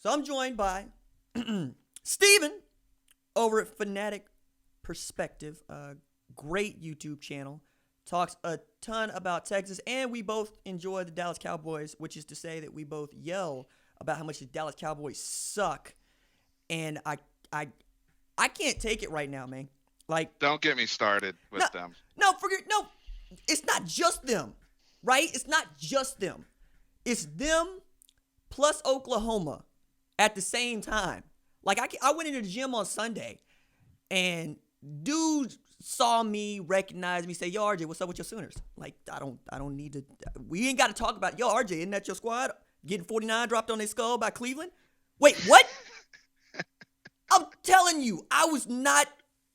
So I'm joined by Steven over at Fanatic Perspective, a great YouTube channel. Talks a ton about Texas, and we both enjoy the Dallas Cowboys, which is to say that we both yell about how much the Dallas Cowboys suck. And I can't take it right now, man. Like, don't get me started with them. No, it's not just them, right? It's not just them. It's them plus Oklahoma at the same time. Like, I went into the gym on Sunday, and dude saw me, recognized me, say, "Yo, RJ, what's up with your Sooners?" Like, I don't need to. We ain't got to talk about, "Yo, RJ, isn't that your squad getting 49 dropped on their skull by Cleveland?" Wait, what? I'm telling you, I was not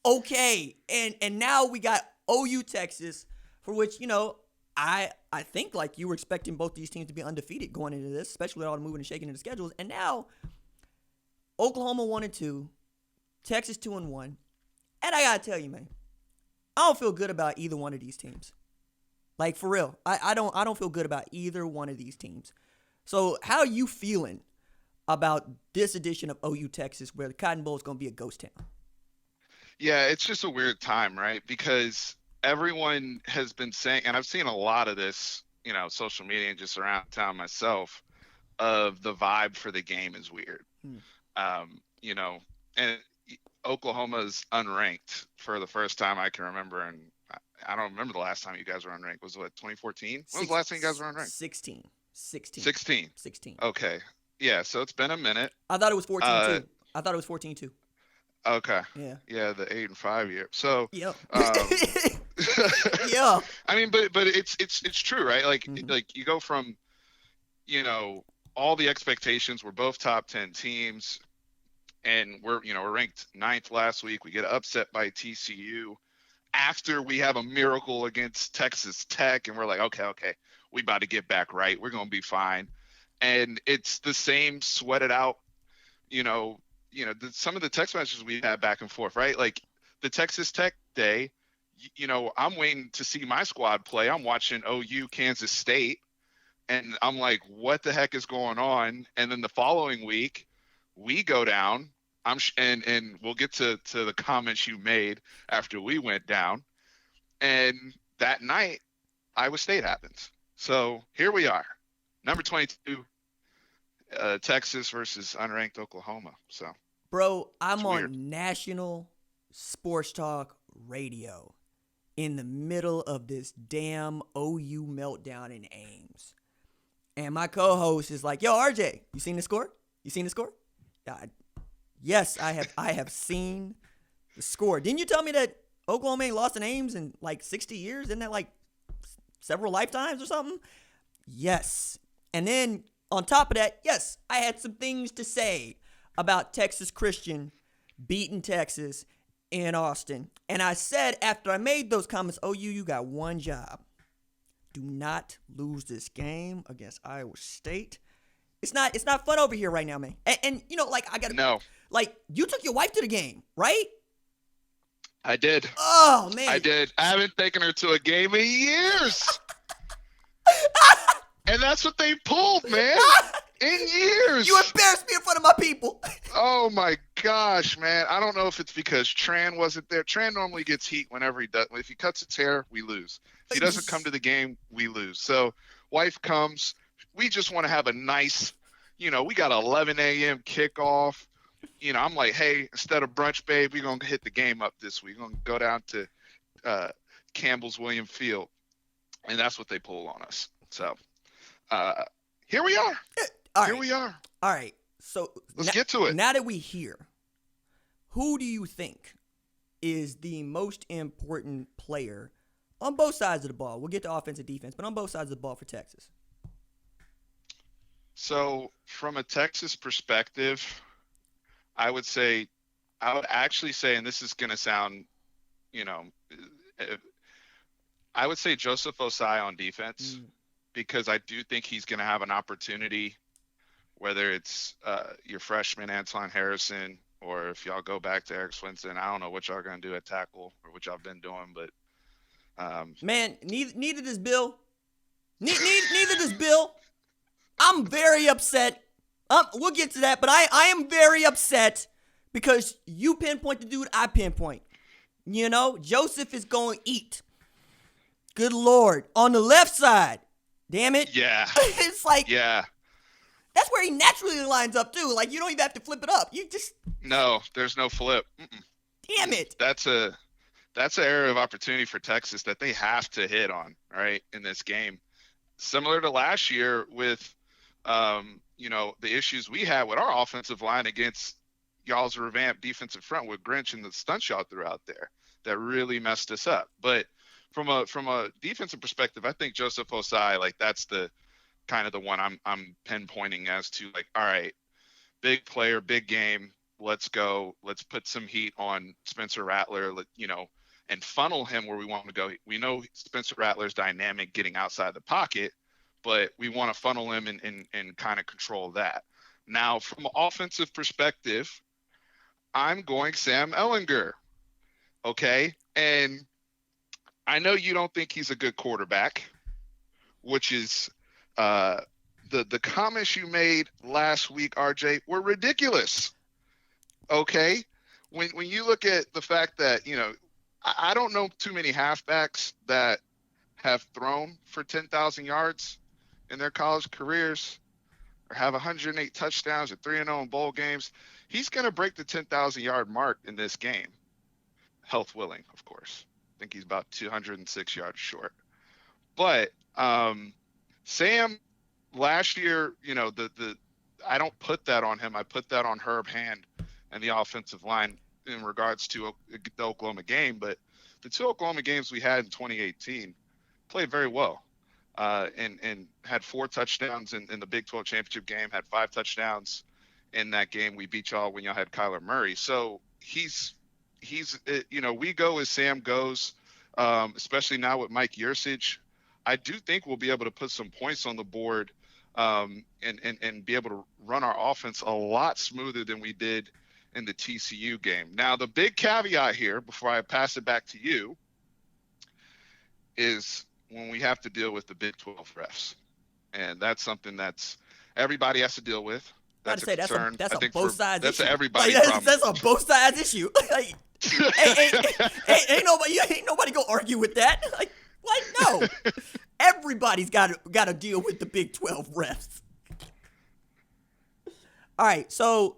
okay. And now we got OU Texas, for which, I think like you were expecting both these teams to be undefeated going into this, especially with all the moving and shaking in the schedules. And now Oklahoma 1-2, Texas 2-1. And I gotta tell you, man, I don't feel good about either one of these teams. Like, for real. I don't feel good about either one of these teams. So how are you feeling about this edition of OU Texas, where the Cotton Bowl is going to be a ghost town? Yeah, it's just a weird time, right? Because everyone has been saying, and I've seen a lot of this, social media and just around town myself, of the vibe for the game is weird. And Oklahoma's unranked for the first time I can remember, and I don't remember the last time you guys were unranked. Was it 2014? When was the last time you guys were unranked? 16. 16. Okay. Yeah, so it's been a minute. I thought it was 14-2. I thought it was 14-2. Okay. Yeah. Yeah, the 8-5 year. So. Yep. Yeah. I mean, but it's true, right? Like, like you go from, all the expectations. We're both top 10 teams, and we're ranked 9th last week. We get upset by TCU after we have a miracle against Texas Tech, and we're like, okay, we about to get back right. We're gonna be fine. And it's the same sweated out, some of the text messages we had back and forth, right? Like the Texas Tech day, I'm waiting to see my squad play. I'm watching OU Kansas State, and I'm like, what the heck is going on? And then the following week, we go down. And we'll get to the comments you made after we went down. And that night, Iowa State happens. So here we are, number 22, Texas versus unranked Oklahoma. So, bro, I'm on national sports talk radio in the middle of this damn OU meltdown in Ames, and my co-host is like, "Yo, RJ, you seen the score? Yes, I have seen the score. Didn't you tell me that Oklahoma ain't lost in Ames in like 60 years? Isn't that like several lifetimes or something?" Yes. And then on top of that, yes, I had some things to say about Texas Christian beating Texas in Austin. And I said after I made those comments, OU, you got one job. Do not lose this game against Iowa State. It's not fun over here right now, man. And I got to No. Like, you took your wife to the game, right? I did. Oh, man. I did. I haven't taken her to a game in years. And that's what they pulled, man. In years. You embarrassed me in front of my people. Oh, my gosh, man. I don't know if it's because Tran wasn't there. Tran normally gets heat whenever he does. If he cuts his hair, we lose. If he doesn't come to the game, we lose. So wife comes. We just want to have a nice, we got 11 a.m. kickoff. I'm like, hey, instead of brunch, babe, we're going to hit the game up this week. We're going to go down to Campbell's William Field. And that's what they pull on us. So here we are. We are. All right. So let's get to it. Now that we're here, who do you think is the most important player on both sides of the ball? We'll get to offense and defense, but on both sides of the ball for Texas. So from a Texas perspective, I would actually say, and this is going to sound, I would say Joseph Osai on defense, because I do think he's going to have an opportunity, whether it's your freshman Antoine Harrison, or if y'all go back to Eric Swinson. I don't know what y'all are going to do at tackle or what y'all been doing, but man, neither does Bill. Neither does Bill. I'm very upset We'll get to that, but I am very upset because you pinpoint the dude I pinpoint. You know, Joseph is going to eat. Good Lord. On the left side, damn it. Yeah. It's like, yeah. That's where he naturally lines up, too. Like, you don't even have to flip it up. You just. No, there's no flip. Damn it. That's an area of opportunity for Texas that they have to hit on, right, in this game. Similar to last year with, the issues we had with our offensive line against y'all's revamped defensive front with Grinch and the stunts y'all threw out there that really messed us up. But from a defensive perspective, I think Joseph Osai, like, that's the kind of the one I'm pinpointing as to, like, all right, big player, big game. Let's go. Let's put some heat on Spencer Rattler, and funnel him where we want him to go. We know Spencer Rattler's dynamic getting outside the pocket, but we want to funnel him and kind of control that. Now, from an offensive perspective, I'm going Sam Ehlinger. Okay. And I know you don't think he's a good quarterback, which is the comments you made last week, RJ, were ridiculous. Okay. When you look at the fact that, I don't know too many halfbacks that have thrown for 10,000 yards in their college careers or have 108 touchdowns or 3-0 in bowl games. He's going to break the 10,000-yard mark in this game, health willing, of course. I think he's about 206 yards short. But Sam, last year, I don't put that on him. I put that on Herb Hand and the offensive line in regards to the Oklahoma game. But the two Oklahoma games we had in 2018 played very well and had 4 touchdowns in the Big 12 championship game, had 5 touchdowns in that game. We beat y'all when y'all had Kyler Murray. So he's we go as Sam goes, especially now with Mike Yurcich. I do think we'll be able to put some points on the board and be able to run our offense a lot smoother than we did in the TCU game. Now, the big caveat here, before I pass it back to you, is when we have to deal with the Big 12 refs. And that's something that's everybody has to deal with. That's a concern. That's a both sides issue. That's everybody problem. That's a both sides issue. Like, ain't nobody gonna argue with that. Like, what? No. Everybody's got to deal with the Big 12 refs. All right, so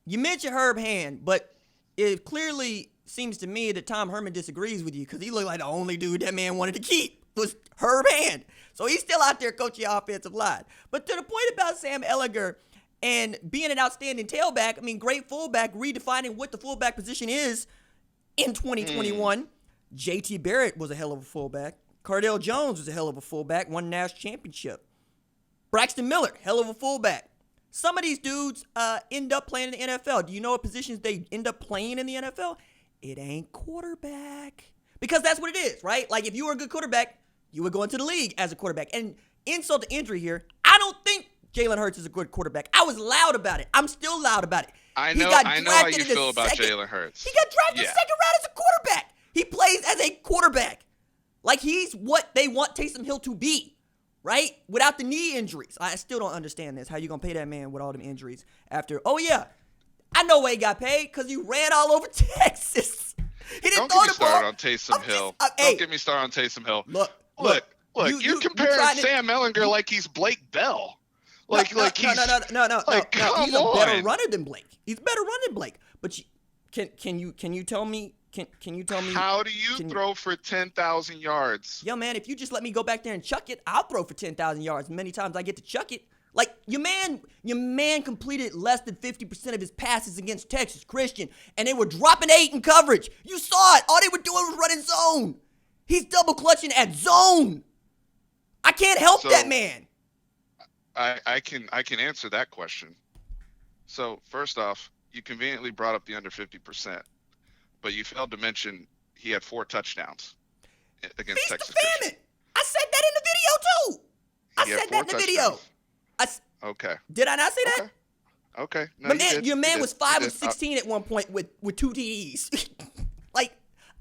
you mentioned Herb Hand, but it clearly seems to me that Tom Herman disagrees with you because he looked like the only dude that man wanted to keep was Herb Hand. So he's still out there coaching offensive line. But to the point about Sam Ehlinger and being an outstanding tailback, I mean, great fullback, redefining what the fullback position is in 2021. JT Barrett was a hell of a fullback. Cardale Jones was a hell of a fullback, won a national championship. Braxton Miller, hell of a fullback. Some of these dudes end up playing in the NFL. Do you know what positions they end up playing in the NFL? It ain't quarterback. Because that's what it is, right? Like, if you were a good quarterback, you would go into the league as a quarterback. And insult to injury here, I don't think Jalen Hurts is a good quarterback. I was loud about it. I'm still loud about it. I know how you feel about Jalen Hurts. He got drafted second round as a quarterback. He plays as a quarterback. Like, he's what they want Taysom Hill to be, right? Without the knee injuries. I still don't understand this. How you going to pay that man with all them injuries after? Oh, yeah. I know why he got paid, because he ran all over Texas. He didn't throw the ball. Don't get me started on Taysom Hill. Don't get me started on Taysom Hill. Look, you're comparing Sam Ehlinger like he's Blake Bell. No. He's a better runner than Blake. He's a better runner than Blake. But can you tell me? Can you tell me? How do you throw for 10,000 yards? Yo, man, if you just let me go back there and chuck it, I'll throw for 10,000 yards. Many times I get to chuck it. Like, your man completed less than 50% of his passes against Texas Christian, and they were dropping 8 in coverage. You saw it. All they were doing was running zone. He's double clutching at zone. I can't help that man. I can answer that question. So, first off, you conveniently brought up the under 50%, but you failed to mention he had 4 touchdowns against Texas Christian. I said that in the video, too. I said that in the video. Okay. Did I not say that? Okay. No, but your man was 5 of 16 at one point with 2 TDs. Like,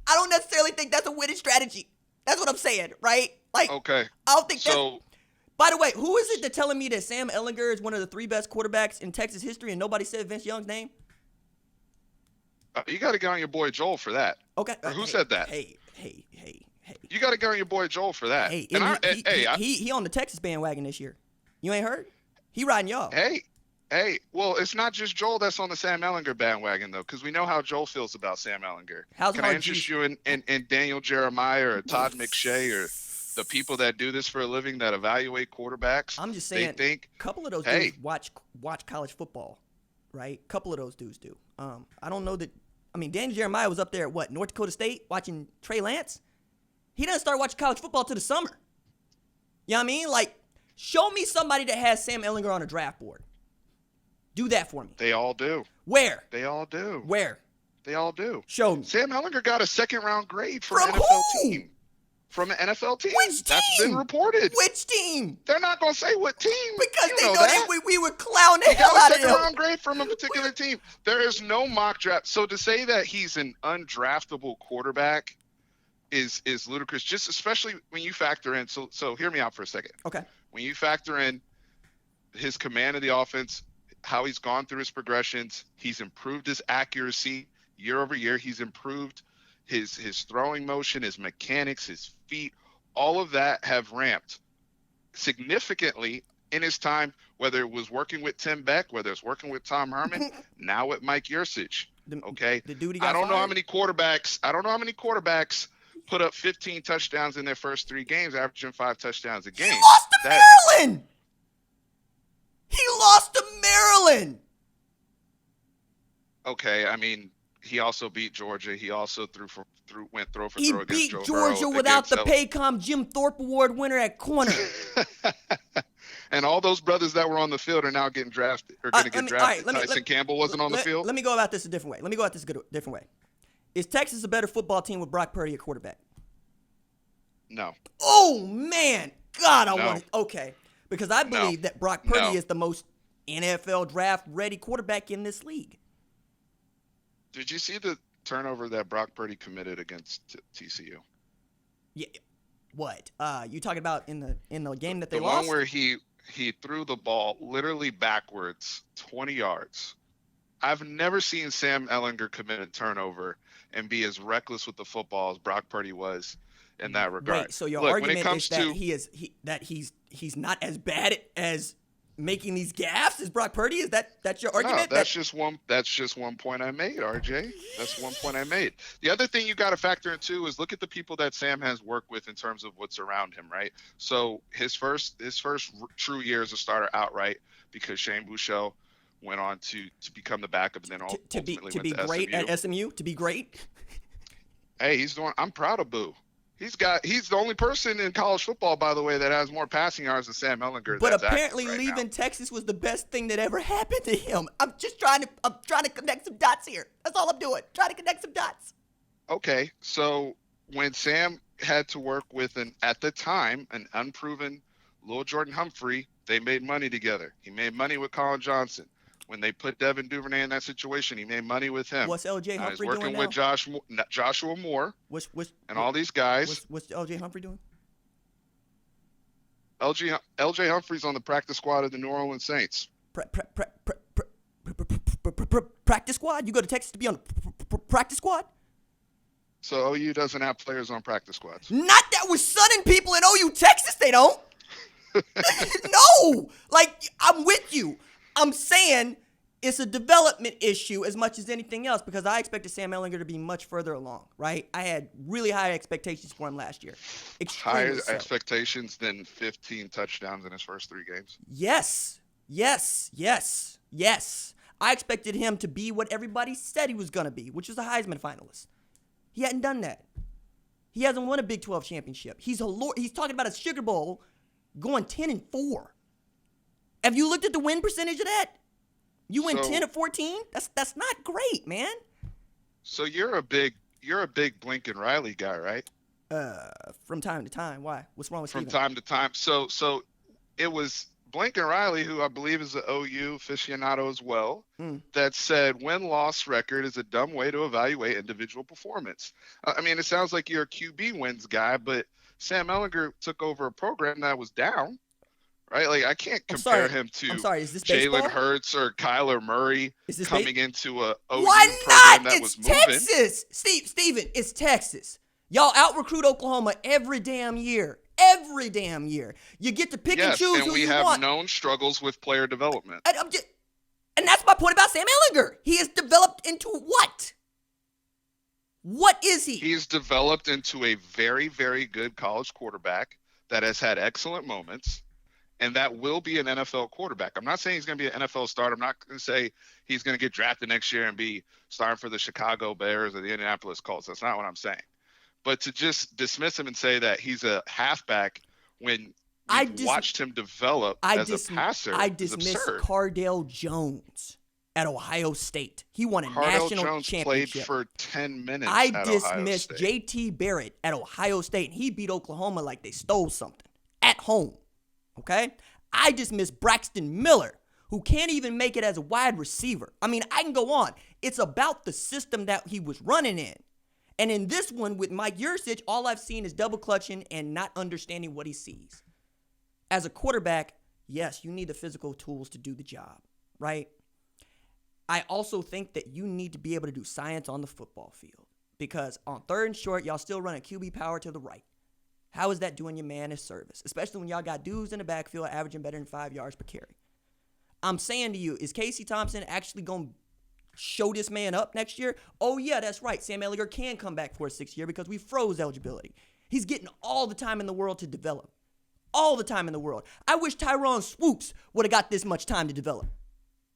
I don't necessarily think that's a winning strategy. That's what I'm saying, right? Like, okay. I don't think By the way, who is it that telling me that Sam Ehlinger is one of the 3 best quarterbacks in Texas history and nobody said Vince Young's name? You got to get on your boy Joel for that. Okay. Or who said that? Hey. You got to get on your boy Joel for that. Hey, And he on the Texas bandwagon this year. You ain't heard? He riding y'all. Hey, well, it's not just Joel that's on the Sam Ehlinger bandwagon, though, because we know how Joel feels about Sam Ehlinger. Can I interest you in Daniel Jeremiah or Todd McShay or the people that do this for a living that evaluate quarterbacks? I'm just saying, a couple of those dudes watch college football, right? A couple of those dudes do. I don't know that. I mean, Daniel Jeremiah was up there at North Dakota State watching Trey Lance. He doesn't start watching college football till the summer. You know what I mean? Like, show me somebody that has Sam Ehlinger on a draft board. Do that for me. They all do. Where? They all do. Where? They all do. Show me. Sam Ehlinger got a second-round grade from an NFL team. From an NFL team. Which team? That's been reported. Which team? They're not going to say what team. Because you they know that. we would clown the He hell got out a of him. second-round grade from a particular team. There is no mock draft. So to say that he's an undraftable quarterback is ludicrous, just especially when you factor in. So hear me out for a second. Okay. When you factor in his command of the offense, how he's gone through his progressions, he's improved his accuracy year over year. He's improved his throwing motion, his mechanics, his feet. All of that have ramped significantly in his time, whether it was working with Tim Beck, whether it's working with Tom Herman, now with Mike Yurcich. Okay. The dude he got I don't know how fired? many quarterbacks put up 15 touchdowns in their first 3 games, averaging 5 touchdowns a game. He lost to Maryland. He lost to Maryland. Okay, I mean, he also beat Georgia. He also went throw for He throw against beat Joe Georgia Burrow without the against Paycom Jim Thorpe Award winner at corner. And all those brothers that were on the field are now getting drafted. Are going to get drafted. Tyson Campbell wasn't on the field. Let me go about this a different way. Is Texas a better football team with Brock Purdy at quarterback? No. Oh, man. God, I No. want it. Okay. Because I believe that Brock Purdy is the most NFL draft-ready quarterback in this league. Did you see the turnover that Brock Purdy committed against TCU? Yeah. What? You talking about in the game that they the lost? The one where he threw the ball literally backwards 20 yards. I've never seen Sam Ehlinger commit a turnover and be as reckless with the football as Brock Purdy was in that regard. Wait, so your Look, argument is that he's not as bad as making these gaffes as Brock Purdy? Is that's your argument? No, that's just one point I made, RJ. That's one point I made. The other thing you got to factor in too is look at the people that Sam has worked with in terms of what's around him, right? So his first true year as a starter outright, because Shane Buechele went on to become the backup and then ultimately went to great SMU. at SMU, to be great. Hey, I'm proud of Boo. He's the only person in college football, by the way, that has more passing yards than Sam Ehlinger. But apparently leaving Texas was the best thing that ever happened to him. I'm trying to connect some dots here. That's all I'm doing. Trying to connect some dots. Okay, so when Sam had to work with at the time, an unproven Lil Jordan Humphrey, they made money together. He made money with Colin Johnson. When they put Devin Duvernay in that situation, he made money with him. What's LJ Humphrey doing now? He's working with Joshua Moore and all these guys. What's LJ Humphrey doing? LJ Humphrey's on the practice squad of the New Orleans Saints. Practice squad? You go to Texas to be on the practice squad? So OU doesn't have players on practice squads. Not that we're sunning people in OU Texas, they don't. No, like I'm with you. I'm saying it's a development issue as much as anything else because I expected Sam Ehlinger to be much further along, right? I had really high expectations for him last year. Higher expectations than 15 touchdowns in his first 3 games? Yes. I expected him to be what everybody said he was going to be, which was a Heisman finalist. He hadn't done that. He hasn't won a Big 12 championship. He's talking about a Sugar Bowl going 10-4. Have you looked at the win percentage of that? You win 10 of 14? That's not great, man. So you're a big Blinken Riley guy, right? From time to time. Why? What's wrong with Steven? From time to time. So it was Blinken Riley, who I believe is an OU aficionado as well, that said win-loss record is a dumb way to evaluate individual performance. I mean, it sounds like you're a QB wins guy, but Sam Ehlinger took over a program that was down. right? Like I can't compare him I'm to sorry. Is this Jalen baseball? Hurts or Kyler Murray Is this coming into a OU Why program not? that It's was moving. Texas. Steven, it's Texas. Y'all out-recruit Oklahoma every damn year. Every damn year. You get to pick and choose and who we you have want. known struggles with player development. And that's my point about Sam Ehlinger. He has developed into what? What is he? He's developed into a very, very good college quarterback that has had excellent moments, and that will be an NFL quarterback. I'm not saying he's going to be an NFL starter. I'm not going to say he's going to get drafted next year and be starting for the Chicago Bears or the Indianapolis Colts. That's not what I'm saying. But to just dismiss him and say that he's a halfback when we've watched him develop as a passer is absurd. Cardale Jones at Ohio State. He won a Cardale national Jones championship. played for 10 minutes I at Ohio dismissed State. J.T. Barrett at Ohio State, and he beat Oklahoma like they stole something at home. Okay? I dismissed Braxton Miller, who can't even make it as a wide receiver. I mean, I can go on. It's about the system that he was running in. And in this one with Mike Yurcich, all I've seen is double clutching and not understanding what he sees. As a quarterback, yes, you need the physical tools to do the job, right? I also think that you need to be able to do science on the football field because on third and short, y'all still run a QB power to the right. How is that doing your man a service, especially when y'all got dudes in the backfield averaging better than 5 yards per carry? I'm saying to you, is Casey Thompson actually going to show this man up next year? Oh, yeah, that's right. Sam Ehlinger can come back for a 6th year because we froze eligibility. He's getting all the time in the world to develop. All the time in the world. I wish Tyrone Swoops would have got this much time to develop.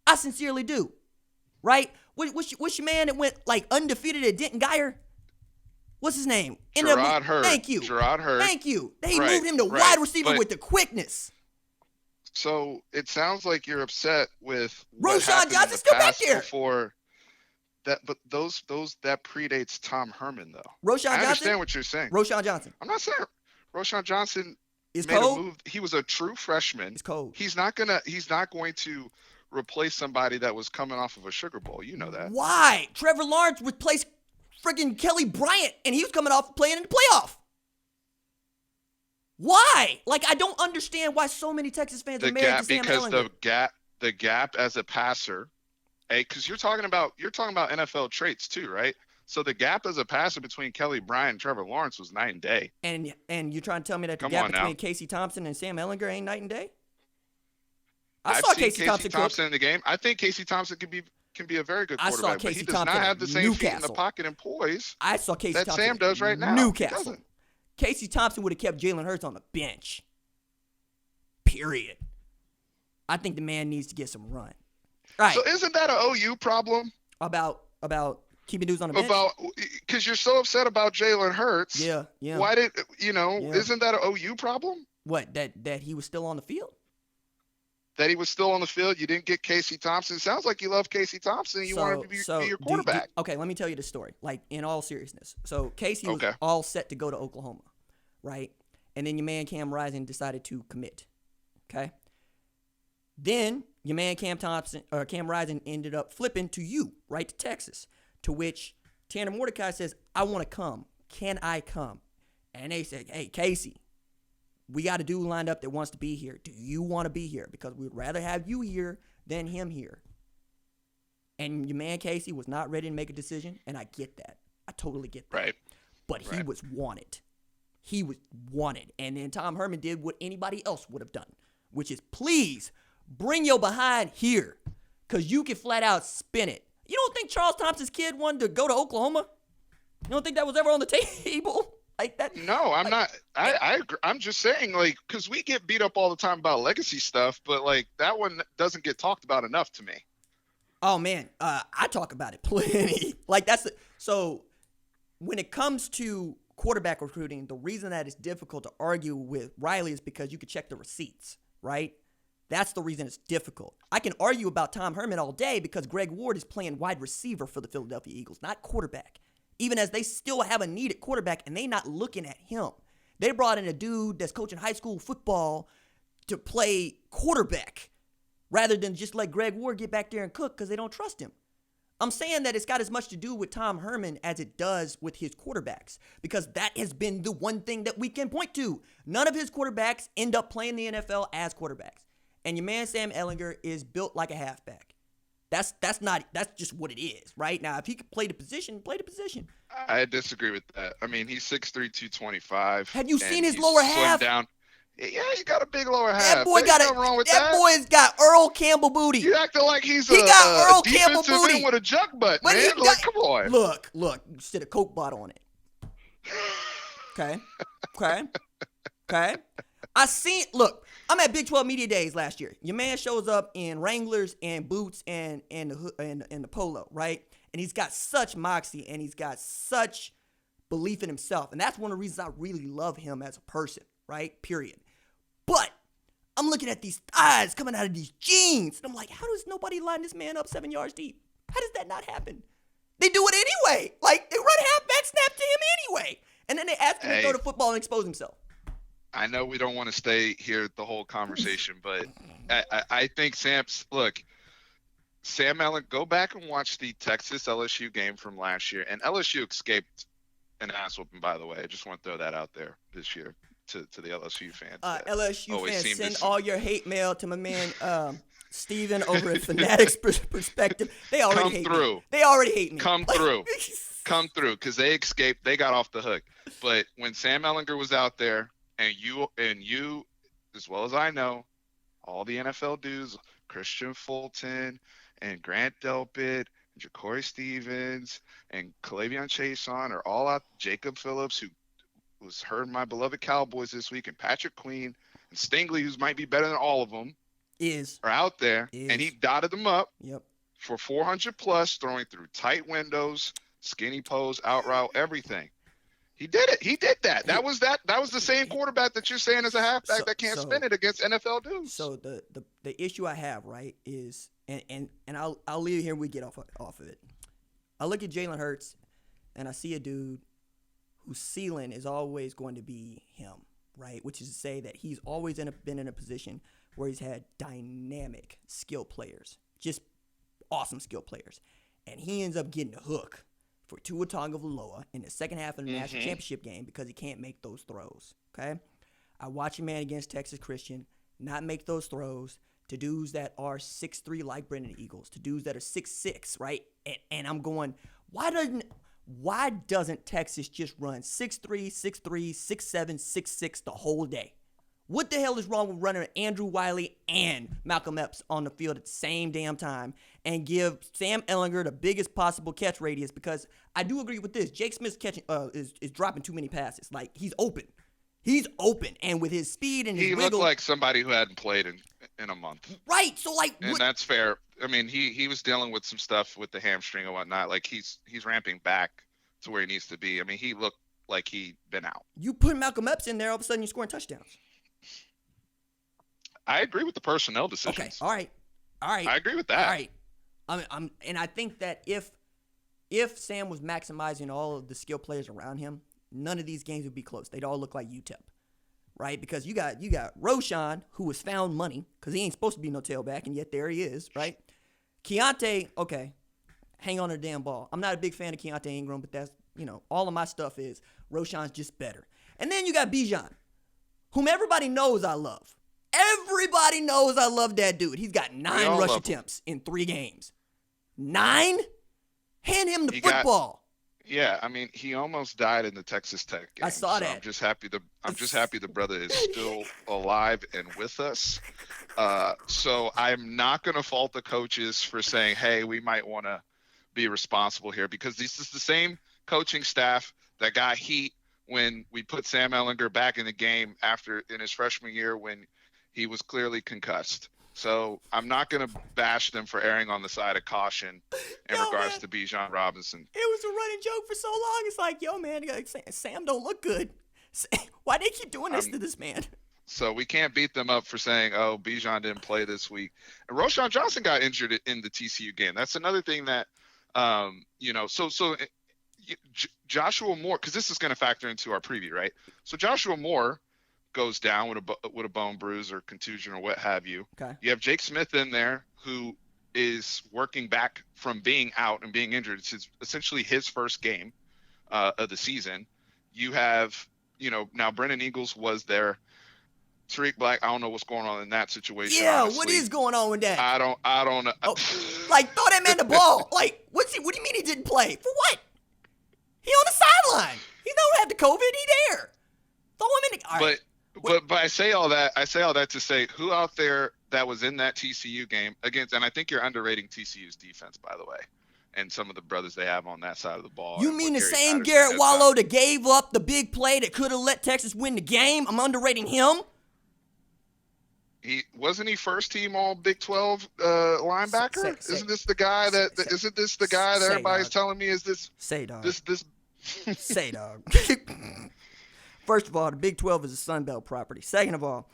I sincerely do. Right? What's your man that went like undefeated at Denton Geyer? What's his name? Gerard Hurd. Thank you. Gerard Hurd. Thank you. They moved him to wide receiver with the quickness. So it sounds like you're upset with Roshan Johnson's still back there. Before that, but those that predates Tom Herman though. Roshan Johnson. I understand what you're saying. Roshan Johnson. I'm not saying Roshan Johnson is made cold. a move. He was a true freshman. He's cold. He's not going to replace somebody that was coming off of a Sugar Bowl. You know that. Why? Trevor Lawrence replaced friggin' Kelly Bryant, and he was coming off playing in the playoff. Why? Like, I don't understand why so many Texas fans are married to Sam Ehlinger. Because the gap as a passer, because you're talking about NFL traits too, right? So the gap as a passer between Kelly Bryant and Trevor Lawrence was night and day. And you're trying to tell me that the gap between Casey Thompson and Sam Ehlinger ain't night and day? I've seen Casey Thompson in the game. I think Casey Thompson can be a very good quarterback, but he does not have the same feet in the pocket and poise I saw Casey that Thompson Sam does right now. Newcastle. Casey Thompson would have kept Jalen Hurts on the bench. Period. I think the man needs to get some run. Right. So isn't that an OU problem? About keeping dudes on the bench? Because you're so upset about Jalen Hurts. Yeah. Why isn't that an OU problem? What, that he was still on the field? That he was still on the field. You didn't get Casey Thompson. Sounds like you love Casey Thompson. You want him to be your quarterback. Okay, let me tell you the story. Like, in all seriousness. So, Casey was all set to go to Oklahoma, right? And then your man Cam Rising decided to commit, okay? Then your man Cam Rising ended up flipping to you, right, to Texas, to which Tanner Mordecai says, I want to come. Can I come? And they said, hey, Casey, we got a dude lined up that wants to be here. Do you want to be here? Because we would rather have you here than him here. And your man Casey was not ready to make a decision, and I get that. I totally get that. Right. But he was wanted. He was wanted. And then Tom Herman did what anybody else would have done, which is please bring your behind here because you can flat out spin it. You don't think Charles Thompson's kid wanted to go to Oklahoma? You don't think that was ever on the table? Like that? No, I'm not. I agree. I'm just saying, like, because we get beat up all the time about legacy stuff, but like that one doesn't get talked about enough to me. Oh man, I talk about it plenty. Like so when it comes to quarterback recruiting, the reason that it's difficult to argue with Riley is because you can check the receipts, right? That's the reason it's difficult. I can argue about Tom Herman all day because Greg Ward is playing wide receiver for the Philadelphia Eagles, not quarterback. Even as they still have a need at quarterback and they not looking at him. They brought in a dude that's coaching high school football to play quarterback rather than just let Greg Ward get back there and cook because they don't trust him. I'm saying that it's got as much to do with Tom Herman as it does with his quarterbacks, because that has been the one thing that we can point to. None of his quarterbacks end up playing the NFL as quarterbacks. And your man Sam Ehlinger is built like a halfback. That's just what it is, right? Now, if he could play the position, play the position. I disagree with that. I mean, he's 6'3", 225. Have you seen his lower half? Down. Yeah, he's got a big lower half. That boy got nothing wrong with that boy's got Earl Campbell booty. You acting like he's he got Earl Campbell defensive booty end with a junk butt, but man. Like, come on. Look, you sit a Coke bottle on it. Okay. I'm at Big 12 Media Days last year. Your man shows up in Wranglers and boots and the polo, right? And he's got such moxie and he's got such belief in himself. And that's one of the reasons I really love him as a person, right? Period. But I'm looking at these thighs coming out of these jeans. And I'm like, how does nobody line this man up 7 yards deep? How does that not happen? They do it anyway. Like, they run halfback snap to him anyway. And then they ask him to throw the football and expose himself. I know we don't want to stay here the whole conversation, but I think Sam Ehlinger, go back and watch the Texas LSU game from last year. And LSU escaped an ass whooping, by the way. I just want to throw that out there this year to the LSU fans. LSU fans, send all your hate mail to my man Steven over at Fanatics Perspective. They already hate me. They already hate me. Come through, because they escaped. They got off the hook. But when Sam Ehlinger was out there, and you, as well as I know, all the NFL dudes, Christian Fulton and Grant Delpit and Ja'Cory Stevens and Kalavion Chason are all out. Jacob Phillips, who was hurt my beloved Cowboys this week, and Patrick Queen and Stingley, who might be better than all of them, are out there. And he dotted them up for 400 plus, throwing through tight windows, skinny pose, out route, everything. He did it. He did that. That was the same quarterback that you're saying is a halfback that can't spin it against NFL dudes. So the issue I have, right, is and I'll leave it here when we get off of it. I look at Jalen Hurts and I see a dude whose ceiling is always going to be him, right? Which is to say that he's always been in a position where he's had dynamic skill players, just awesome skill players. And he ends up getting a hook for Tua Tagovailoa in the second half of the national championship game because he can't make those throws, okay? I watch a man against Texas Christian not make those throws to dudes that are 6'3", like Brendan Eagles, to dudes that are 6'6", right? And I'm going, why doesn't Texas just run 6'3", 6'3", 6'7", 6'6" the whole day? What the hell is wrong with running Andrew Wiley and Malcolm Epps on the field at the same damn time and give Sam Ehlinger the biggest possible catch radius? Because I do agree with this. Jake Smith's catching is dropping too many passes. Like, he's open. He's open. And with his speed and his wiggle. He looked like somebody who hadn't played in a month. Right. So, like. And that's fair. I mean, he was dealing with some stuff with the hamstring and whatnot. Like, he's ramping back to where he needs to be. I mean, he looked like he'd been out. You put Malcolm Epps in there, all of a sudden you're scoring touchdowns. I agree with the personnel decisions. Okay, all right. I agree with that. All right. And I think that if Sam was maximizing all of the skill players around him, none of these games would be close. They'd all look like UTEP, right? Because you got Roshan, who was found money because he ain't supposed to be no tailback, and yet there he is, right? Keontae, okay, hang on to the damn ball. I'm not a big fan of Keontae Ingram, but that's, all of my stuff is Roshan's just better. And then you got Bijan, whom everybody knows I love. Everybody knows I love that dude. He's got 9 rush attempts in 3 games. 9? Hand him the football. I mean, he almost died in the Texas Tech game. I saw that. I'm just happy the brother is still alive and with us. So I'm not going to fault the coaches for saying, hey, we might want to be responsible here, because this is the same coaching staff that got heat when we put Sam Ehlinger back in the game in his freshman year when he was clearly concussed. So I'm not going to bash them for erring on the side of caution in regards to Bijan Robinson. It was a running joke for so long. It's like, yo, man, Sam don't look good. Why they keep doing this to this man? So we can't beat them up for saying, oh, Bijan didn't play this week. And Roshan Johnson got injured in the TCU game. That's another thing that, Joshua Moore, because this is going to factor into our preview, right? So Joshua Moore goes down with a bone bruise or contusion or what have you. Okay. You have Jake Smith in there, who is working back from being out and being injured. It's essentially his first game of the season. You have, now Brennan Eagles was there. Tariq Black, I don't know what's going on in that situation. Yeah, honestly. what is going on with that? I don't know. Oh, like, throw that man the ball. Like, what do you mean he didn't play? For what? He on the sideline. He don't have the COVID. He there. Throw him in the. All right. But I say all that to say, who out there that was in that TCU game against, and I think you're underrating TCU's defense, by the way, and some of the brothers they have on that side of the ball. You mean the same Garrett Wallow that gave up the big play that could have let Texas win the game? I'm underrating him. Wasn't he first team all Big 12 linebacker? Isn't this the guy that everybody's telling me is this? Say, dog. This. Say, dog. First of all, the Big 12 is a Sun Belt property. Second of all,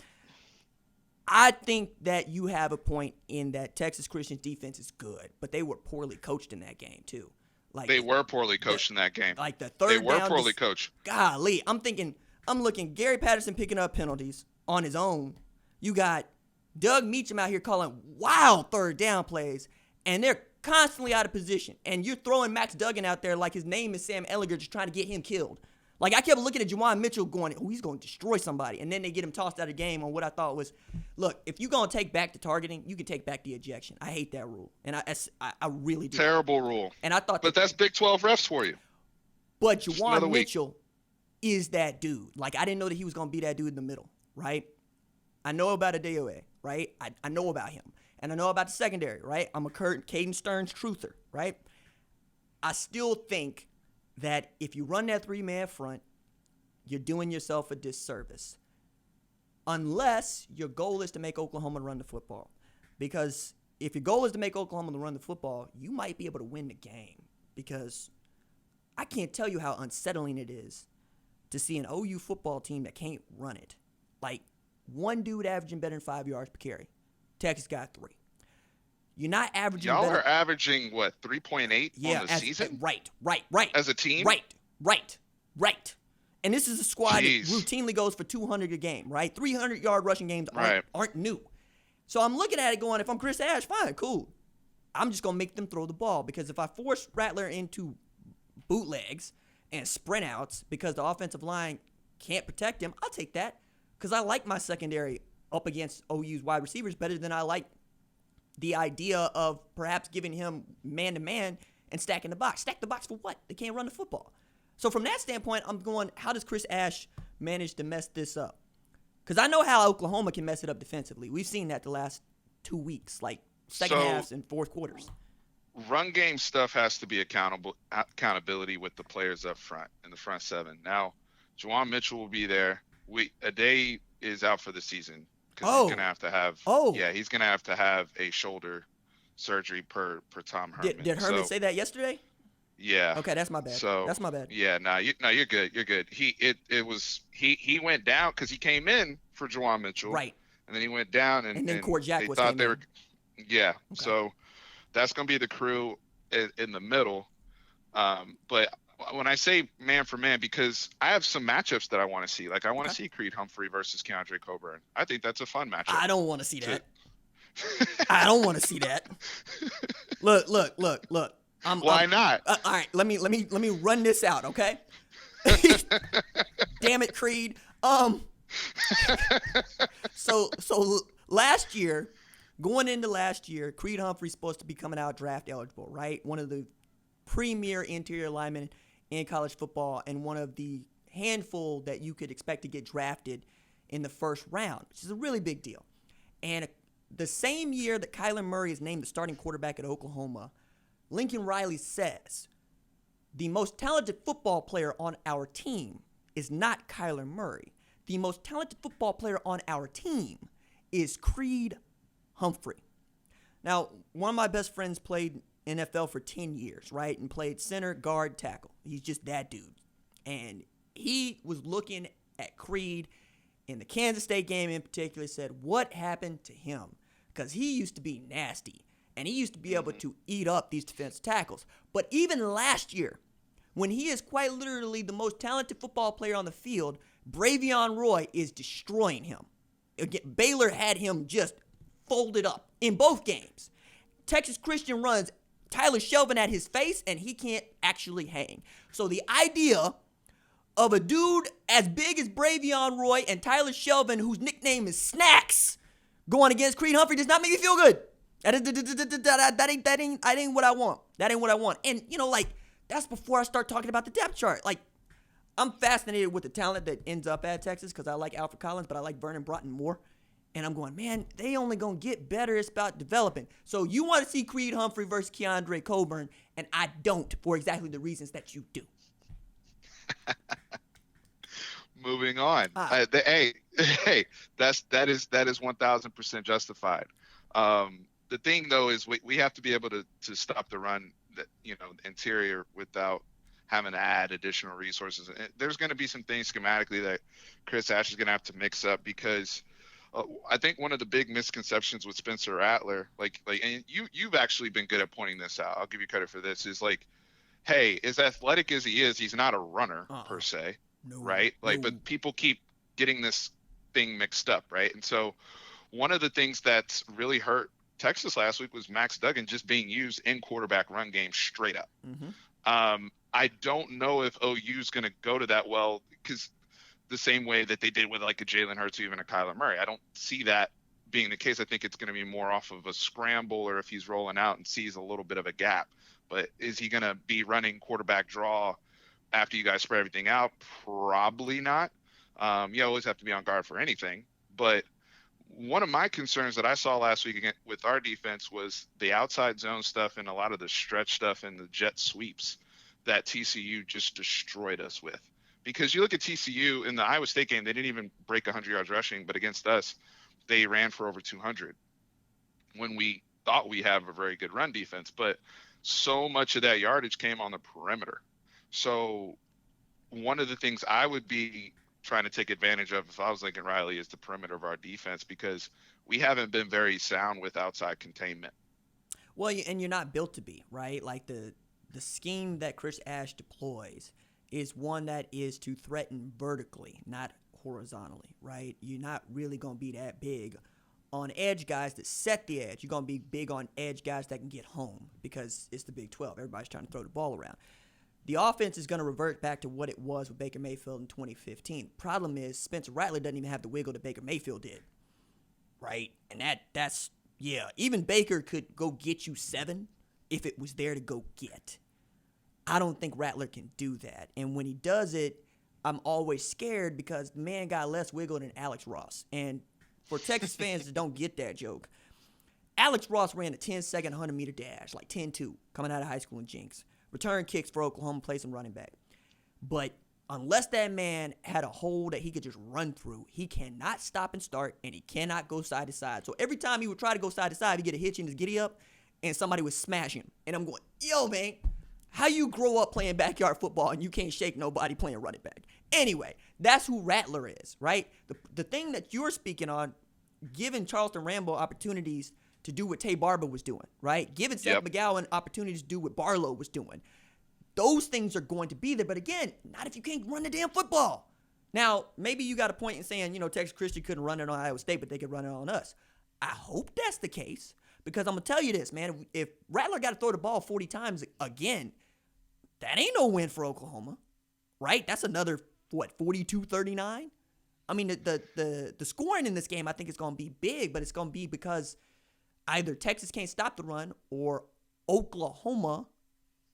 I think that you have a point in that Texas Christian's defense is good, but they were poorly coached in that game too. Like they were poorly coached in that game. Like the third down. They were poorly coached. Golly, I'm looking Gary Patterson picking up penalties on his own. You got Doug Meacham out here calling wild third down plays, and they're constantly out of position. And you're throwing Max Duggan out there like his name is Sam Ehlinger, just trying to get him killed. Like, I kept looking at Juwan Mitchell going, he's going to destroy somebody. And then they get him tossed out of the game on what I thought was, look, if you're going to take back the targeting, you can take back the ejection. I hate that rule. And I really do. Terrible rule. And I thought But that's Big 12 refs for you. But Juwan Mitchell is that dude. Like, I didn't know that he was going to be that dude in the middle, right? I know about Adeoye, right? I know about him. And I know about the secondary, right? I'm a Caden Stearns truther, right? I still think that if you run that three-man front, you're doing yourself a disservice. Unless your goal is to make Oklahoma run the football. Because if your goal is to make Oklahoma run the football, you might be able to win the game. Because I can't tell you how unsettling it is to see an OU football team that can't run it. Like, one dude averaging better than 5 yards per carry. Texas got 3. You're not averaging Y'all better. are averaging, 3.8 on the season? Right. As a team? Right. And this is a squad Jeez. that routinely goes for 200 a game, right? 300-yard rushing games aren't new. So I'm looking at it going, if I'm Chris Ash, fine, cool. I'm just going to make them throw the ball because if I force Rattler into bootlegs and sprint outs because the offensive line can't protect him, I'll take that because I like my secondary up against OU's wide receivers better than I like the idea of perhaps giving him man-to-man and stacking the box. Stack the box for what? They can't run the football. So from that standpoint, I'm going, how does Chris Ash manage to mess this up? Because I know how Oklahoma can mess it up defensively. We've seen that the last 2 weeks, like second halves and fourth quarters. Run game stuff has to be accountability with the players up front in the front seven. Now, Juwan Mitchell will be there. Ade is out for the season because he's gonna have to have a shoulder surgery per Tom Herman. Did Herman say that yesterday? Yeah. Okay, that's my bad. That's my bad. Yeah, you're good. You're good. He went down because he came in for Juwan Mitchell. Right. And then he went down and then Court Jack was thought they were. Yeah. Okay. So that's gonna be the crew in the middle. But when I say man for man, because I have some matchups that I want to see. Like I want to see Creed Humphrey versus Keandre Coburn. I think that's a fun matchup. I don't want to see that. I don't want to see that. Look. Why not? All right, let me run this out, okay? Damn it, Creed. So last year, going into last year, Creed Humphrey's supposed to be coming out draft eligible, right? One of the premier interior linemen in college football and one of the handful that you could expect to get drafted in the first round, which is a really big deal. And the same year that Kyler Murray is named the starting quarterback at Oklahoma, Lincoln Riley says, the most talented football player on our team is not Kyler Murray. The most talented football player on our team is Creed Humphrey. Now, one of my best friends played NFL for 10 years, right, and played center, guard, tackle. He's just that dude. And he was looking at Creed in the Kansas State game in particular, said, what happened to him? Because he used to be nasty. And he used to be able to eat up these defensive tackles. But even last year, when he is quite literally the most talented football player on the field, Bravion Roy is destroying him. Again, Baylor had him just folded up in both games. Texas Christian runs Tyler Shelvin at his face, and he can't actually hang. So the idea of a dude as big as Bravion Roy and Tyler Shelvin, whose nickname is Snacks, going against Creed Humphrey does not make me feel good. That ain't what I want. That ain't what I want. And, that's before I start talking about the depth chart. Like, I'm fascinated with the talent that ends up at Texas because I like Alfred Collins, but I like Vernon Broughton more. And I'm going, man, they only going to get better. It's about developing. So you want to see Creed Humphrey versus Keandre Coburn, and I don't for exactly the reasons that you do. Moving on. Hey, that is 1,000% justified. The thing though is we have to be able to stop the run, interior without having to add additional resources. There's going to be some things schematically that Chris Ash is going to have to mix up because I think one of the big misconceptions with Spencer Rattler, and you've actually been good at pointing this out. I'll give you credit for this. Is like, hey, as athletic as he is, he's not a runner per se, right? But people keep getting this thing mixed up, right? And so one of the things that's really hurt Texas last week was Max Duggan just being used in quarterback run game straight up. Mm-hmm. I don't know if OU is going to go to that well because the same way that they did with like a Jalen Hurts or even a Kyler Murray. I don't see that being the case. I think it's going to be more off of a scramble or if he's rolling out and sees a little bit of a gap. But is he going to be running quarterback draw after you guys spread everything out? Probably not. You always have to be on guard for anything. But one of my concerns that I saw last week with our defense was the outside zone stuff and a lot of the stretch stuff and the jet sweeps that TCU just destroyed us with. Because you look at TCU in the Iowa State game, they didn't even break 100 yards rushing, but against us, they ran for over 200 when we thought we have a very good run defense. But so much of that yardage came on the perimeter. So one of the things I would be trying to take advantage of if I was Lincoln Riley is the perimeter of our defense because we haven't been very sound with outside containment. Well, and you're not built to be, right? Like the scheme that Chris Ash deploys is one that is to threaten vertically, not horizontally, right? You're not really going to be that big on edge guys that set the edge. You're going to be big on edge guys that can get home because it's the Big 12. Everybody's trying to throw the ball around. The offense is going to revert back to what it was with Baker Mayfield in 2015. Problem is Spencer Rattler doesn't even have the wiggle that Baker Mayfield did, right? And that's even Baker could go get you 7 if it was there to go get. I don't think Rattler can do that. And when he does it, I'm always scared because the man got less wiggle than Alex Ross. And for Texas fans that don't get that joke, Alex Ross ran a 10-second 100-meter dash, like 10-2, coming out of high school in Jinx. Return kicks for Oklahoma, plays him running back. But unless that man had a hole that he could just run through, he cannot stop and start, and he cannot go side to side. So every time he would try to go side to side, he'd get a hitch in his giddy up, and somebody would smash him. And I'm going, yo, man, how you grow up playing backyard football and you can't shake nobody playing running back? Anyway, that's who Rattler is, right? The thing that you're speaking on, giving Charleston Rambo opportunities to do what Tay Barber was doing, right? Giving Seth McGowan opportunities to do what Barlow was doing. Those things are going to be there, but again, not if you can't run the damn football. Now, maybe you got a point in saying, Texas Christian couldn't run it on Iowa State, but they could run it on us. I hope that's the case because I'm going to tell you this, man. If Rattler got to throw the ball 40 times again, that ain't no win for Oklahoma, right? That's another, 42-39? I mean, the scoring in this game I think is going to be big, but it's going to be because either Texas can't stop the run or Oklahoma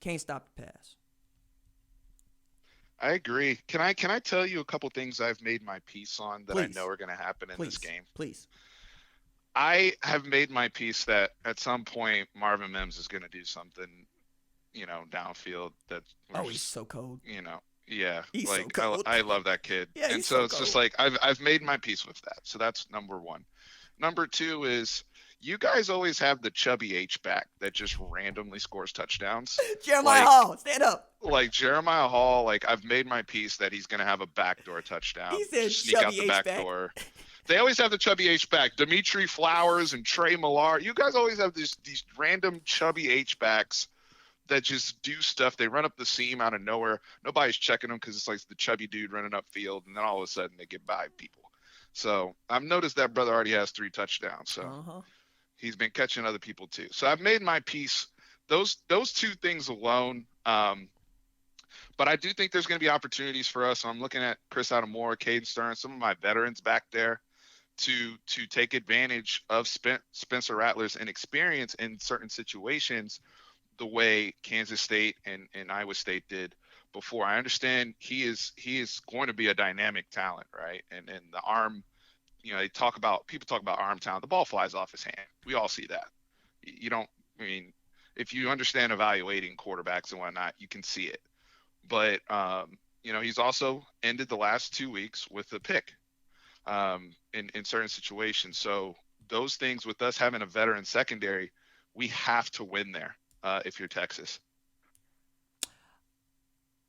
can't stop the pass. I agree. Can I tell you a couple things I've made my peace on that I know are going to happen in this game? Please. I have made my peace that at some point Marvin Mims is going to do something, downfield that. He's so cold. Yeah, he's so cold. I love that kid. Yeah, and so it's cold. Just like I've made my peace with that. So that's number one. Number two is you guys always have the chubby H-back that just randomly scores touchdowns. Jeremiah Hall, stand up. Like Jeremiah Hall, I've made my peace that he's going to have a backdoor touchdown. He said sneak out the back door. They always have the chubby H-back. Dimitri Flowers and Trey Millar. You guys always have these random chubby H-backs that just do stuff. They run up the seam out of nowhere. Nobody's checking them because it's like the chubby dude running upfield, and then all of a sudden they get by people. So I've noticed that brother already has 3 touchdowns. So He's been catching other people too. So I've made my peace. Those two things alone. But I do think there's going to be opportunities for us. So I'm looking at Chris Adamore, Caden Stearns, some of my veterans back there to take advantage of Spencer Rattler's inexperience in certain situations, the way Kansas State and Iowa State did before. I understand he is going to be a dynamic talent, right? And the arm, people talk about arm talent. The ball flies off his hand. We all see that. If you understand evaluating quarterbacks and whatnot, you can see it. But he's also ended the last 2 weeks with a pick in certain situations. So those things, with us having a veteran secondary, we have to win there if you're Texas.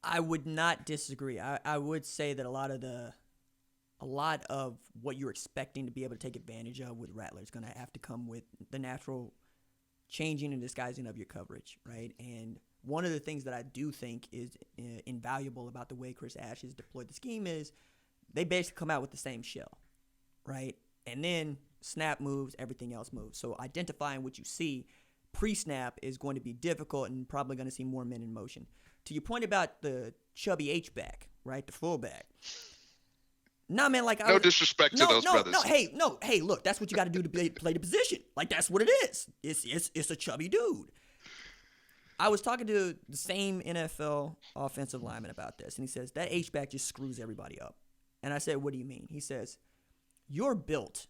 I would not disagree. I would say that a lot of what you're expecting to be able to take advantage of with Rattler is going to have to come with the natural changing and disguising of your coverage, right? And one of the things that I do think is invaluable about the way Chris Ash has deployed the scheme is they basically come out with the same shell, right? And then snap moves, everything else moves. So identifying what you see pre-snap is going to be difficult and probably going to see more men in motion. To your point about the chubby H-back, right, the fullback. Nah, man, no disrespect to those brothers. Hey, look, that's what you got to do to play the position. Like, that's what it is. It's a chubby dude. I was talking to the same NFL offensive lineman about this, and he says, that H-back just screws everybody up. And I said, what do you mean? He says, you're built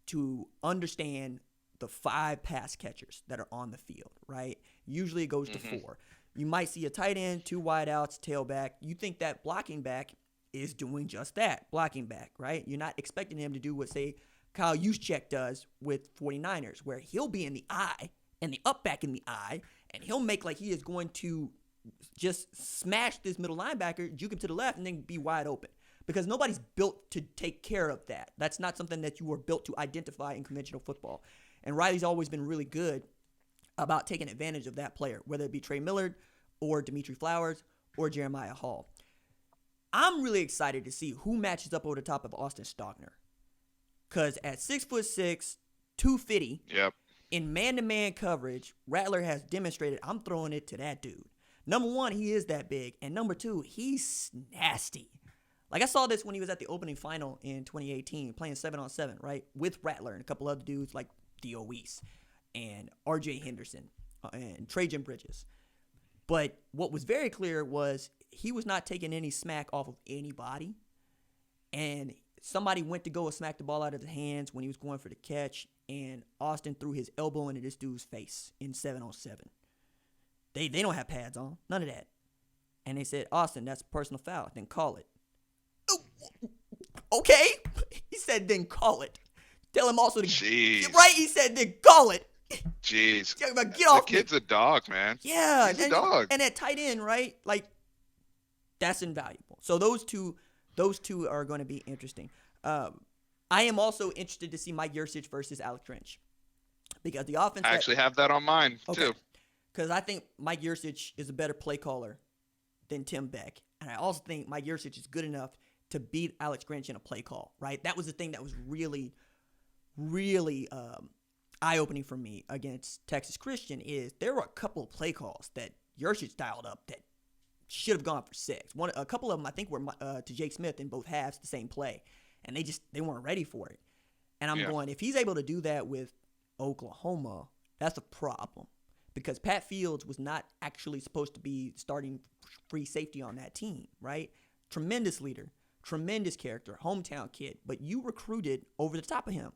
to understand the 5 pass catchers that are on the field, right? Usually it goes to 4. You might see a tight end, 2 wideouts, tailback. You think that blocking back is doing just that, blocking back, right? You're not expecting him to do what, say, Kyle Juszczyk does with 49ers, where he'll be in the eye and the up back in the eye, and he'll make like he is going to just smash this middle linebacker, juke him to the left, and then be wide open. Because nobody's built to take care of that. That's not something that you were built to identify in conventional football. And Riley's always been really good about taking advantage of that player, whether it be Trey Millard or Dimitri Flowers or Jeremiah Hall. I'm really excited to see who matches up over the top of Austin Stogner. Because at 6'6", 250, yep, in man-to-man coverage, Rattler has demonstrated I'm throwing it to that dude. Number one, he is that big. And number two, he's nasty. Like, I saw this when he was at the opening final in 2018, playing 7-on-7, right, with Rattler and a couple other dudes like Theo Weiss and R.J. Henderson and Trajan Bridges. But what was very clear was he was not taking any smack off of anybody. And somebody went to go and smack the ball out of his hands when he was going for the catch, and Austin threw his elbow into this dude's face in 7-on-7. They don't have pads on, none of that. And they said, Austin, that's a personal foul, then call it. Okay. He said, then call it. Tell him also to Jeez. Right? He said, then call it. Jeez. Get off the kid's me. a dog, man. Yeah. He's a dog. And at tight end, right? Like, that's invaluable. So those two are going to be interesting. I am also interested to see Mike Yurcich versus Alex Grinch. Because the offense... I actually have that on mine, too. Because I think Mike Yurcich is a better play caller than Tim Beck. And I also think Mike Yurcich is good enough to beat Alex Grinch in a play call, right? That was the thing that was really, really eye-opening for me against Texas Christian is there were a couple of play calls that Yurcich dialed up that should have gone for 6. A couple of them, I think, were to Jake Smith in both halves, the same play. And they weren't ready for it. And I'm going, if he's able to do that with Oklahoma, that's a problem. Because Pat Fields was not actually supposed to be starting free safety on that team, right? Tremendous leader, tremendous character, hometown kid. But you recruited over the top of him.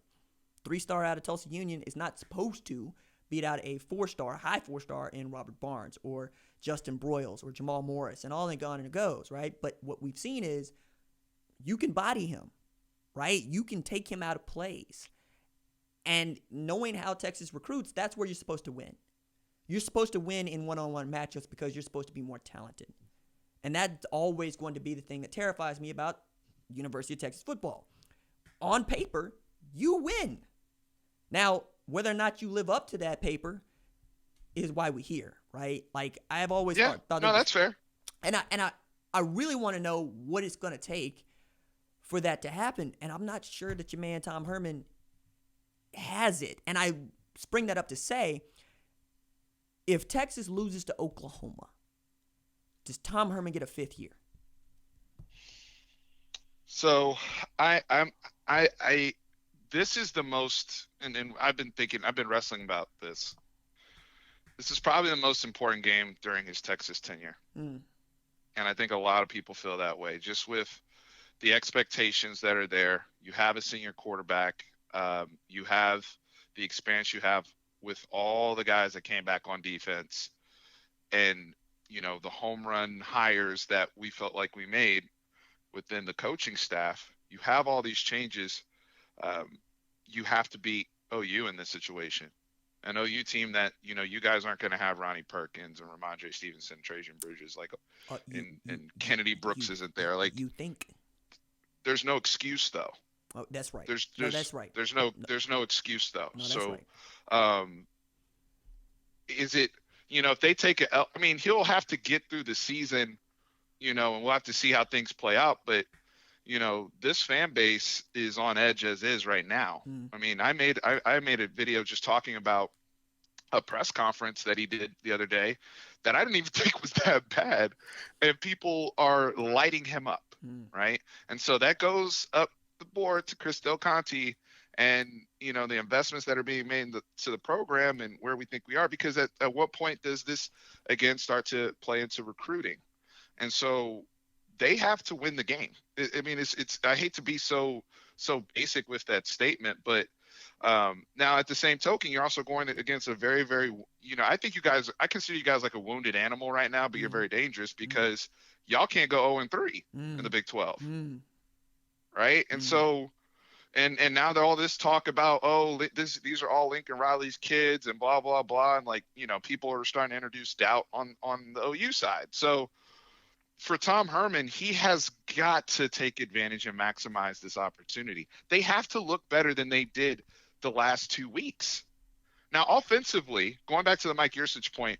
3-star out of Tulsa Union is not supposed to beat out a 4-star, high 4-star in Robert Barnes or Justin Broyles or Jamal Morris and all that gone and it goes, right? But what we've seen is you can body him, right? You can take him out of plays. And knowing how Texas recruits, that's where you're supposed to win. You're supposed to win in one-on-one matchups because you're supposed to be more talented. And that's always going to be the thing that terrifies me about University of Texas football. On paper, you win. Now, whether or not you live up to that paper is why we're here, right? Like, I have always thought that's fair. And I really want to know what it's going to take for that to happen. And I'm not sure that your man Tom Herman has it. And I bring that up to say, if Texas loses to Oklahoma, does Tom Herman get a 5th year? So this is the most, and I've been wrestling about this. This is probably the most important game during his Texas tenure. And I think a lot of people feel that way, just with the expectations that are there. You have a senior quarterback. You have the experience you have with all the guys that came back on defense, and, the home run hires that we felt like we made within the coaching staff. You have all these changes. You have to beat OU in this situation. An OU team that, you guys aren't going to have Ronnie Perkins and Ramondre Stevenson, Trajan Bridges, and Kennedy Brooks isn't there. Like, you think? There's no excuse though. Oh, that's right. That's right. There's no excuse though. No, that's so, right. Is it, if they take it, I mean, he'll have to get through the season, and we'll have to see how things play out. But, this fan base is on edge as is right now. I mean, I made a video just talking about a press conference that he did the other day that I didn't even think was that bad, and people are lighting him up, right? And so that goes up the board to Chris Del Conte and, the investments that are being made to the program and where we think we are, because at what point does this again start to play into recruiting? And so they have to win the game. I mean, it's I hate to be so basic with that statement, but now at the same token, you're also going against a very, very, I consider you guys like a wounded animal right now, but you're very dangerous because y'all can't go 0-3 in the Big 12. Right. And so, and now all this talk about, these are all Lincoln Riley's kids and blah, blah, blah. And people are starting to introduce doubt on the OU side. So for Tom Herman, he has got to take advantage and maximize this opportunity. They have to look better than they did the last 2 weeks. Now, offensively, going back to the Mike Yurcich point,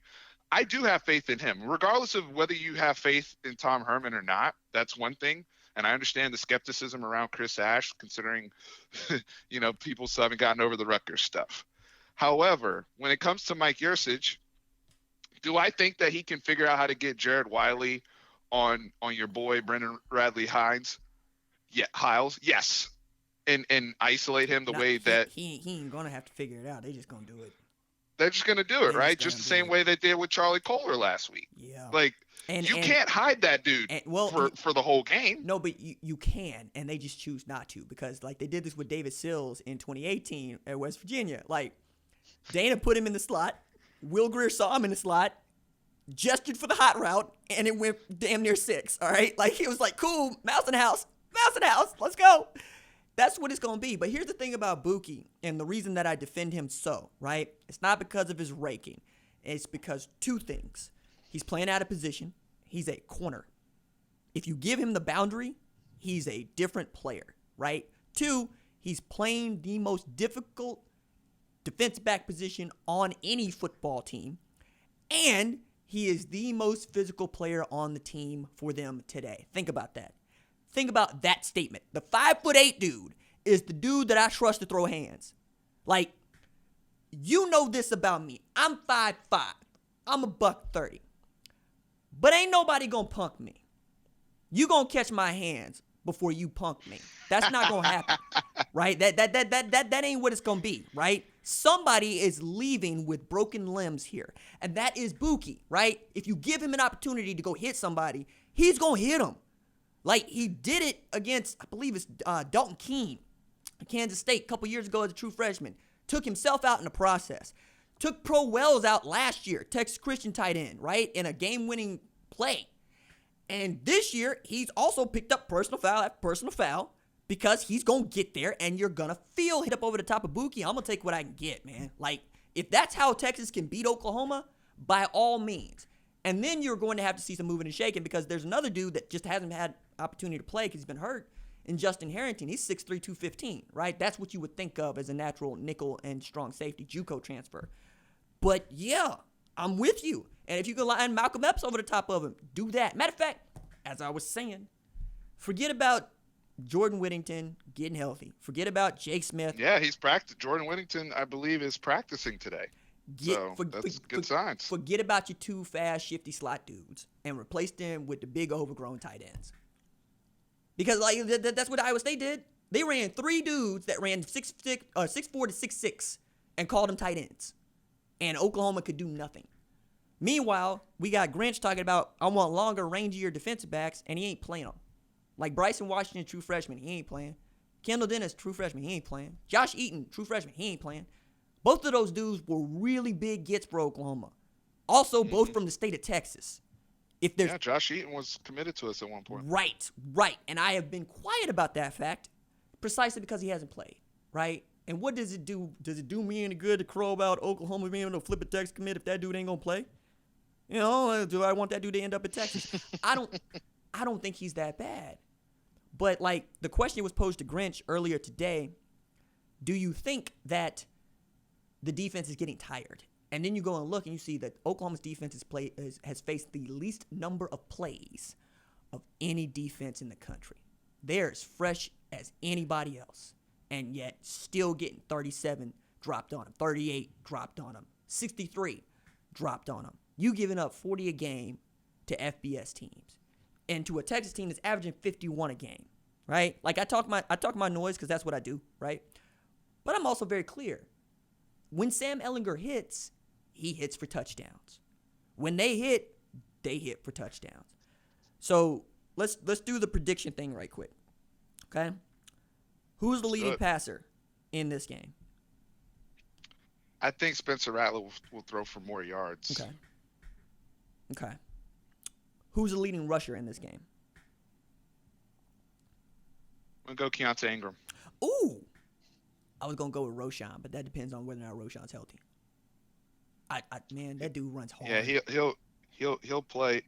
I do have faith in him, regardless of whether you have faith in Tom Herman or not. That's one thing. And I understand the skepticism around Chris Ash, considering, people still haven't gotten over the Rutgers stuff. However, when it comes to Mike Yurcich, do I think that he can figure out how to get Jared Wiley on your boy Brendan Radley Hiles? Yes. And isolate him that he ain't gonna have to figure it out. They're just gonna do it. They're just gonna do it, right? Just the same way they did with Charlie Kohler last week. Yeah. You can't hide that dude for the whole game. No, but you can, and they just choose not to, because they did this with David Sills in 2018 at West Virginia. Dana put him in the slot. Will Grier saw him in the slot, gestured for the hot route, and it went damn near 6. All right, it was cool, mouse in the house, let's go. That's what it's going to be. But here's the thing about Buki, and the reason that I defend him so, right? It's not because of his raking. It's because 2 things. He's playing out of position. He's a corner. If you give him the boundary, he's a different player, right? 2, he's playing the most difficult defensive back position on any football team. And he is the most physical player on the team for them today. Think about that. Think about that statement. The 5'8" dude is the dude that I trust to throw hands. You know this about me. I'm 5'5". I'm a $130. But ain't nobody gonna punk me. You gonna catch my hands before you punk me. That's not gonna happen, right? That ain't what it's gonna be, right? Somebody is leaving with broken limbs here, and that is Buki, right? If you give him an opportunity to go hit somebody, he's gonna hit him. He did it against, I believe it's Dalton Keene, Kansas State, a couple years ago as a true freshman. Took himself out in the process. Took Pro Wells out last year, Texas Christian tight end, right, in a game-winning play. And this year, he's also picked up personal foul after personal foul because he's going to get there, and you're going to feel hit up over the top of Buki. I'm going to take what I can get, man. If that's how Texas can beat Oklahoma, by all means. And then you're going to have to see some moving and shaking, because there's another dude that just hasn't had opportunity to play because he's been hurt, in Justin Harrington. He's 6'3", 215, right? That's what you would think of as a natural nickel and strong safety JUCO transfer. But, yeah, I'm with you. And if you can line Malcolm Epps over the top of him, do that. Matter of fact, as I was saying, forget about Jordan Whittington getting healthy. Forget about Jake Smith. Yeah, he's practiced. Jordan Whittington, I believe, is practicing today. That's good signs. Forget about your 2 fast, shifty slot dudes and replace them with the big, overgrown tight ends. Because that's what Iowa State did. They ran 3 dudes that ran 6'4" to 6'6" and called them tight ends. And Oklahoma could do nothing. Meanwhile, we got Grinch talking about, I want longer, rangier defensive backs, and he ain't playing them. Like Bryson Washington, true freshman, he ain't playing. Kendall Dennis, true freshman, he ain't playing. Josh Eaton, true freshman, he ain't playing. Both of those dudes were really big gets for Oklahoma. Also, both from the state of Texas. Josh Eaton was committed to us at one point. Right. And I have been quiet about that fact precisely because he hasn't played, right? And what does it do? Does it do me any good to crow about Oklahoma being able to flip a Texas commit if that dude ain't going to play? You know, do I want that dude to end up at Texas? I don't think he's that bad. But, like, the question was posed to Grinch earlier today, do you think that the defense is getting tired? And then you go and look and you see that Oklahoma's defense has faced the least number of plays of any defense in the country. They're as fresh as anybody else, and yet still getting 37 dropped on them, 38 dropped on them, 63 dropped on them. You giving up 40 a game to FBS teams and to a Texas team that's averaging 51 a game, right? Like I talk my noise because that's what I do, right? But I'm also very clear. When Sam Ehlinger hits, he hits for touchdowns. When they hit for touchdowns. So let's do the prediction thing right quick. Okay? Who's the leading passer in this game? I think Spencer Rattler will throw for more yards. Okay. Who's the leading rusher in this game? I'm going to go Keontae Ingram. Ooh. I was going to go with Roshan, but that depends on whether or not Roshan's healthy. Man, that dude runs hard. Yeah, he'll play.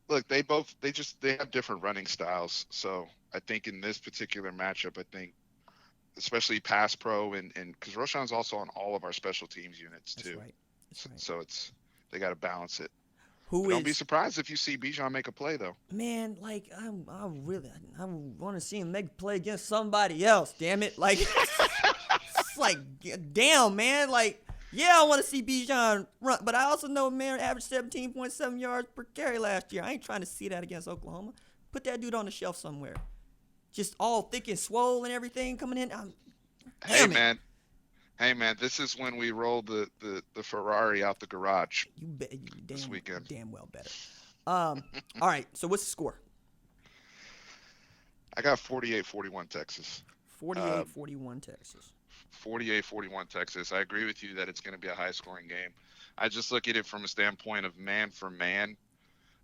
Look, they have different running styles. So I think in this particular matchup, especially pass pro and because Roshan's also on all of our special teams units too. That's right. So they got to balance it. Don't be surprised if you see Bijan make a play though. Man, like I want to see him make a play against somebody else. Damn it! Like it's like damn, man. Like yeah, I want to see Bijan run, but I also know man averaged 17.7 yards per carry last year. I ain't trying to see that against Oklahoma. Put that dude on the shelf somewhere. Just all thick and swole and everything coming in. Hey man, this is when we roll the Ferrari out the garage. This weekend. Damn well better. All right, so what's the score? I got 48-41 Texas. 48-41 Texas. 48-41 Texas. I agree with you that it's going to be a high-scoring game. I just look at it from a standpoint of man for man.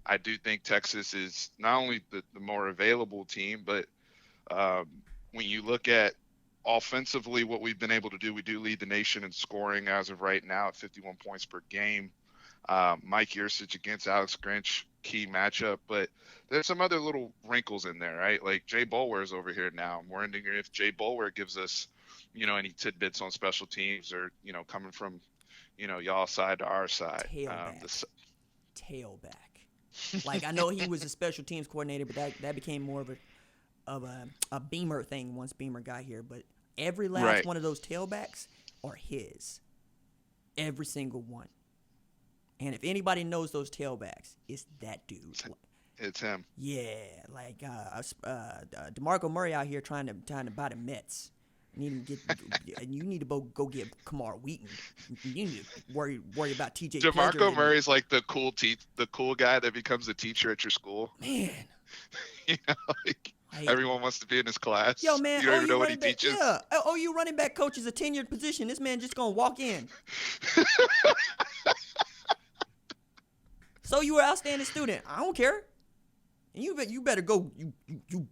I do think Texas is not only the more available team, but when you look at offensively what we've been able to do, we do lead the nation in scoring as of right now at 51 points per game. Mike Yurcich against Alex Grinch, key matchup, but there's some other little wrinkles in there, right? Like Jay Boulware's over here now. I'm wondering if Jay Boulware gives us, any tidbits on special teams or, coming from, y'all side to our side. Tailback. Like I know he was a special teams coordinator, but that became more of a Beamer thing once Beamer got here. But every last one of those tailbacks are his. Every single one. And if anybody knows those tailbacks, it's that dude. It's him. Yeah, like DeMarco Murray out here trying to buy the Mets. You need to go get Kamar Wheaton. You need to worry about TJ. DeMarco Murray's like the cool guy that becomes a teacher at your school. Man, everyone wants to be in his class. Yo, man, you don't even know what he teaches. Yeah, OU running back coach is a tenured position. This man just gonna walk in. So you were an outstanding student. I don't care. And you better go. You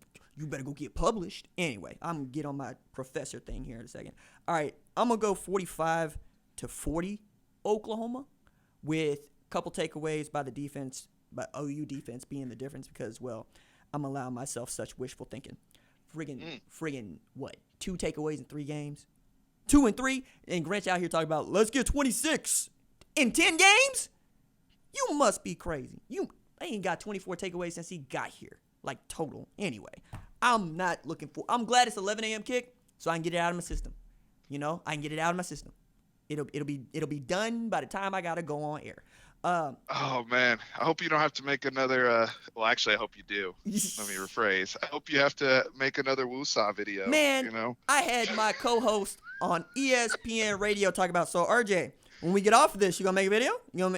better go get published. Anyway, I'm going to get on my professor thing here in a second. All right, I'm going to go 45-40 Oklahoma with a couple takeaways by the defense, by OU defense being the difference because, well, I'm allowing myself such wishful thinking. Friggin' what? 2 takeaways in 3 games? 2 and 3? And Grinch out here talking about, let's get 26 in 10 games? You must be crazy. They ain't got 24 takeaways since he got here. Like, total. Anyway. I'm not looking for. I'm glad it's 11 a.m. kick, so I can get it out of my system. I can get it out of my system. It'll be done by the time I gotta go on air. Oh man, I hope you don't have to make another. Well, actually, I hope you do. Let me rephrase. I hope you have to make another Woosah video. Man, I had my co-host on ESPN Radio talk about. So RJ, when we get off of this, you gonna make a video?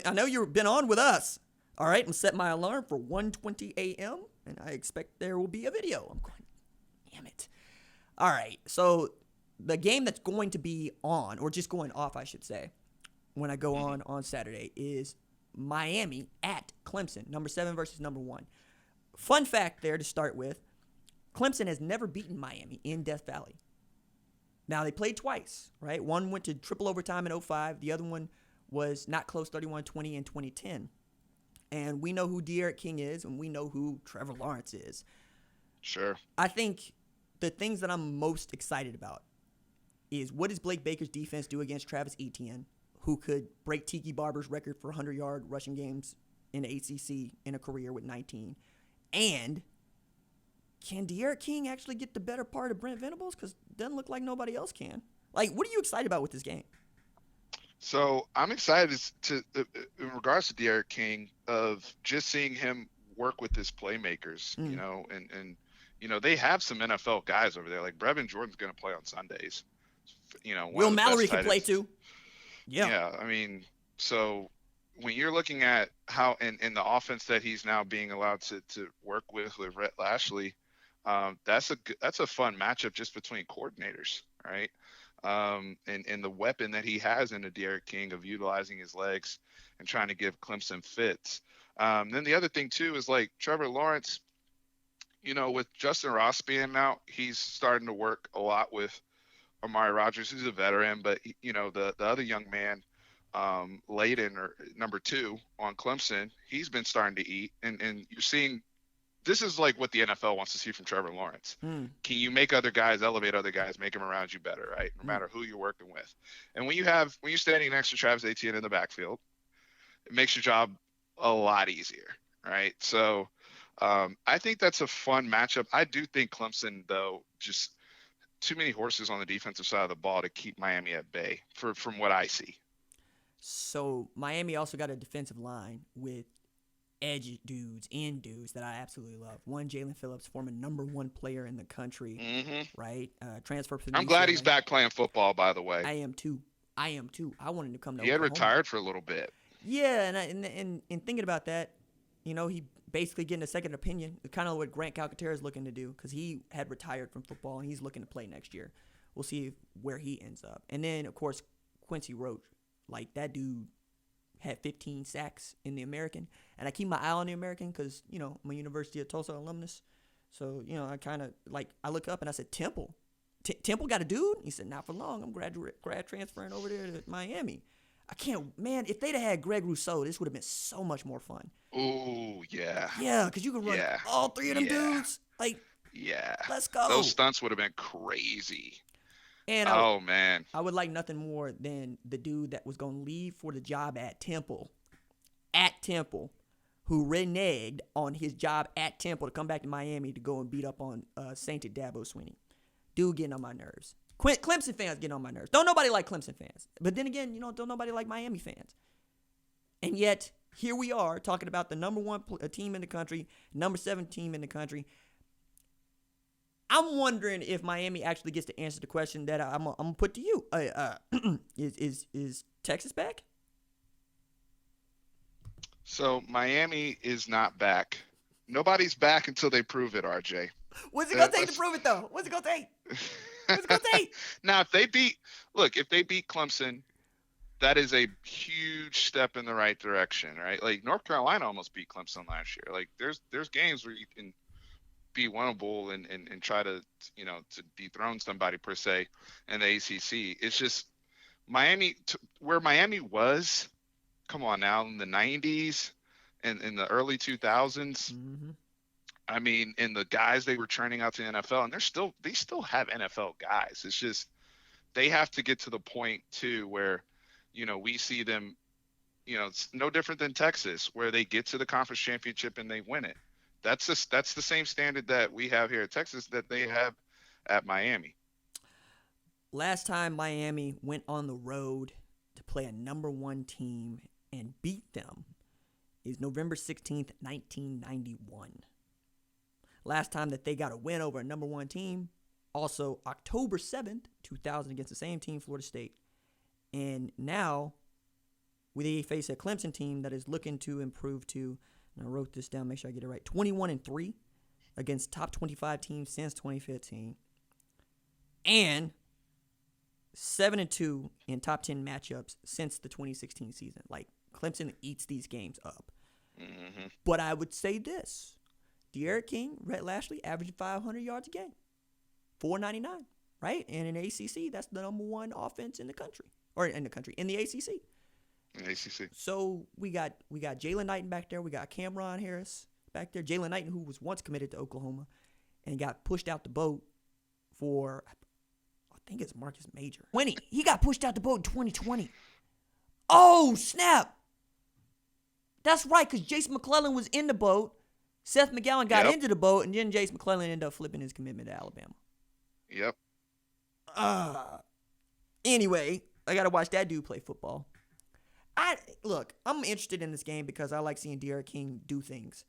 I know you've been on with us. All right, I'm set my alarm for 1:20 a.m. and I expect there will be a video. I'm going, damn it. All right, so the game that's going to be on, or just going off, I should say, when I go on Saturday is Miami at Clemson, number 7 versus number 1. Fun fact there to start with, Clemson has never beaten Miami in Death Valley. Now, they played twice, right? One went to triple overtime in 2005. The other one was not close, 31-20 in 2010. And we know who De'Aaron King is, and we know who Trevor Lawrence is. Sure. I think the things that I'm most excited about is what does Blake Baker's defense do against Travis Etienne, who could break Tiki Barber's record for 100-yard rushing games in the ACC in a career with 19. And can De'Aaron King actually get the better part of Brent Venables? Because it doesn't look like nobody else can. Like, what are you excited about with this game? So I'm excited in regards to De'Aaron King, of just seeing him work with his playmakers, and they have some NFL guys over there. Like Brevin Jordan's going to play on Sundays. Will Mallory can play too. Yeah. I mean, so when you're looking at how in the offense that he's now being allowed to work with Rhett Lashley, that's a fun matchup just between coordinators, right? And the weapon that he has in the De'Aaron King of utilizing his legs and trying to give Clemson fits. Then the other thing too is like Trevor Lawrence, with Justin Ross being out, he's starting to work a lot with Amari Rodgers, who's a veteran, but the other young man, Layden, or number 2 on Clemson, he's been starting to eat, and you're seeing. This is like what the NFL wants to see from Trevor Lawrence. Can you make other guys, elevate other guys, make them around you better, right? No matter who you're working with. And when you're standing next to Travis Etienne in the backfield, it makes your job a lot easier, right? So I think that's a fun matchup. I do think Clemson, though, just too many horses on the defensive side of the ball to keep Miami at bay from what I see. So Miami also got a defensive line with edge dudes, end dudes that I absolutely love. One, Jalen Phillips, former number 1 player in the country, right? Transfer from I'm glad he's back playing football, by the way. I am too. I want him to come to He Oklahoma. had retired for a little bit. Yeah, and thinking about that, he basically getting a second opinion. Kind of what Grant Calcaterra is looking to do, because he had retired from football and he's looking to play next year. We'll see where he ends up. And then, of course, Quincy Roach. Like, that dude had 15 sacks in the American. And I keep my eye on the American because, I'm a University of Tulsa alumnus. So, I kind of, I look up and I said, Temple. Temple got a dude? He said, not for long. I'm grad transferring over there to Miami. I can't, man, if they'd have had Greg Rousseau, this would have been so much more fun. Oh, yeah. Yeah, because you can run all 3 of them dudes. Let's go. Those stunts would have been crazy. And man. I would like nothing more than the dude that was going to leave for the job at Temple, who reneged on his job at Temple to come back to Miami to go and beat up on sainted Dabo Swinney. Dude getting on my nerves. Clemson fans getting on my nerves. Don't nobody like Clemson fans. But then again, don't nobody like Miami fans. And yet, here we are talking about the number 1 team in the country, number 7 team in the country. I'm wondering if Miami actually gets to answer the question that I'm gonna put to you. Is Texas back? So Miami is not back. Nobody's back until they prove it, RJ. What's it gonna take to prove it, though? What's it gonna take? Now, if they beat Clemson, that is a huge step in the right direction, right? Like North Carolina almost beat Clemson last year. Like there's games where you can be winnable and try to to dethrone somebody per se in the ACC. It's just Miami, where Miami was. Come on now, in the 90s and in the early 2000s. I mean, and the guys they were churning out to the NFL, and they still have NFL guys. It's just they have to get to the point too where we see them. It's no different than Texas, where they get to the conference championship and they win it. that's the same standard that we have here at Texas that they have at Miami. Last time Miami went on the road to play a number 1 team and beat them is November 16th, 1991. Last time that they got a win over a number 1 team, also October 7th, 2000 against the same team, Florida State. And now we face a Clemson team that is looking to improve to, and I wrote this down, make sure I get it right, 21-3 against top 25 teams since 2015. And 7-2 in top 10 matchups since the 2016 season. Like, Clemson eats these games up. Mm-hmm. But I would say this. De'Aaron King, Rhett Lashley, averaged 500 yards a game. 499, right? And in ACC, that's the number 1 offense in the country. Or in the ACC. In ACC. So we got Jalen Knighton back there. We got Cameron Harris back there. Jalen Knighton, who was once committed to Oklahoma and got pushed out the boat for, I think it's Marcus Major. He got pushed out the boat in 2020. Oh, snap. That's right, because Jace McClellan was in the boat. Seth McGowan got into the boat, and then Jace McClellan ended up flipping his commitment to Alabama. Yep. Anyway, I got to watch that dude play football. I'm interested in this game because I like seeing De'Aaron King do things.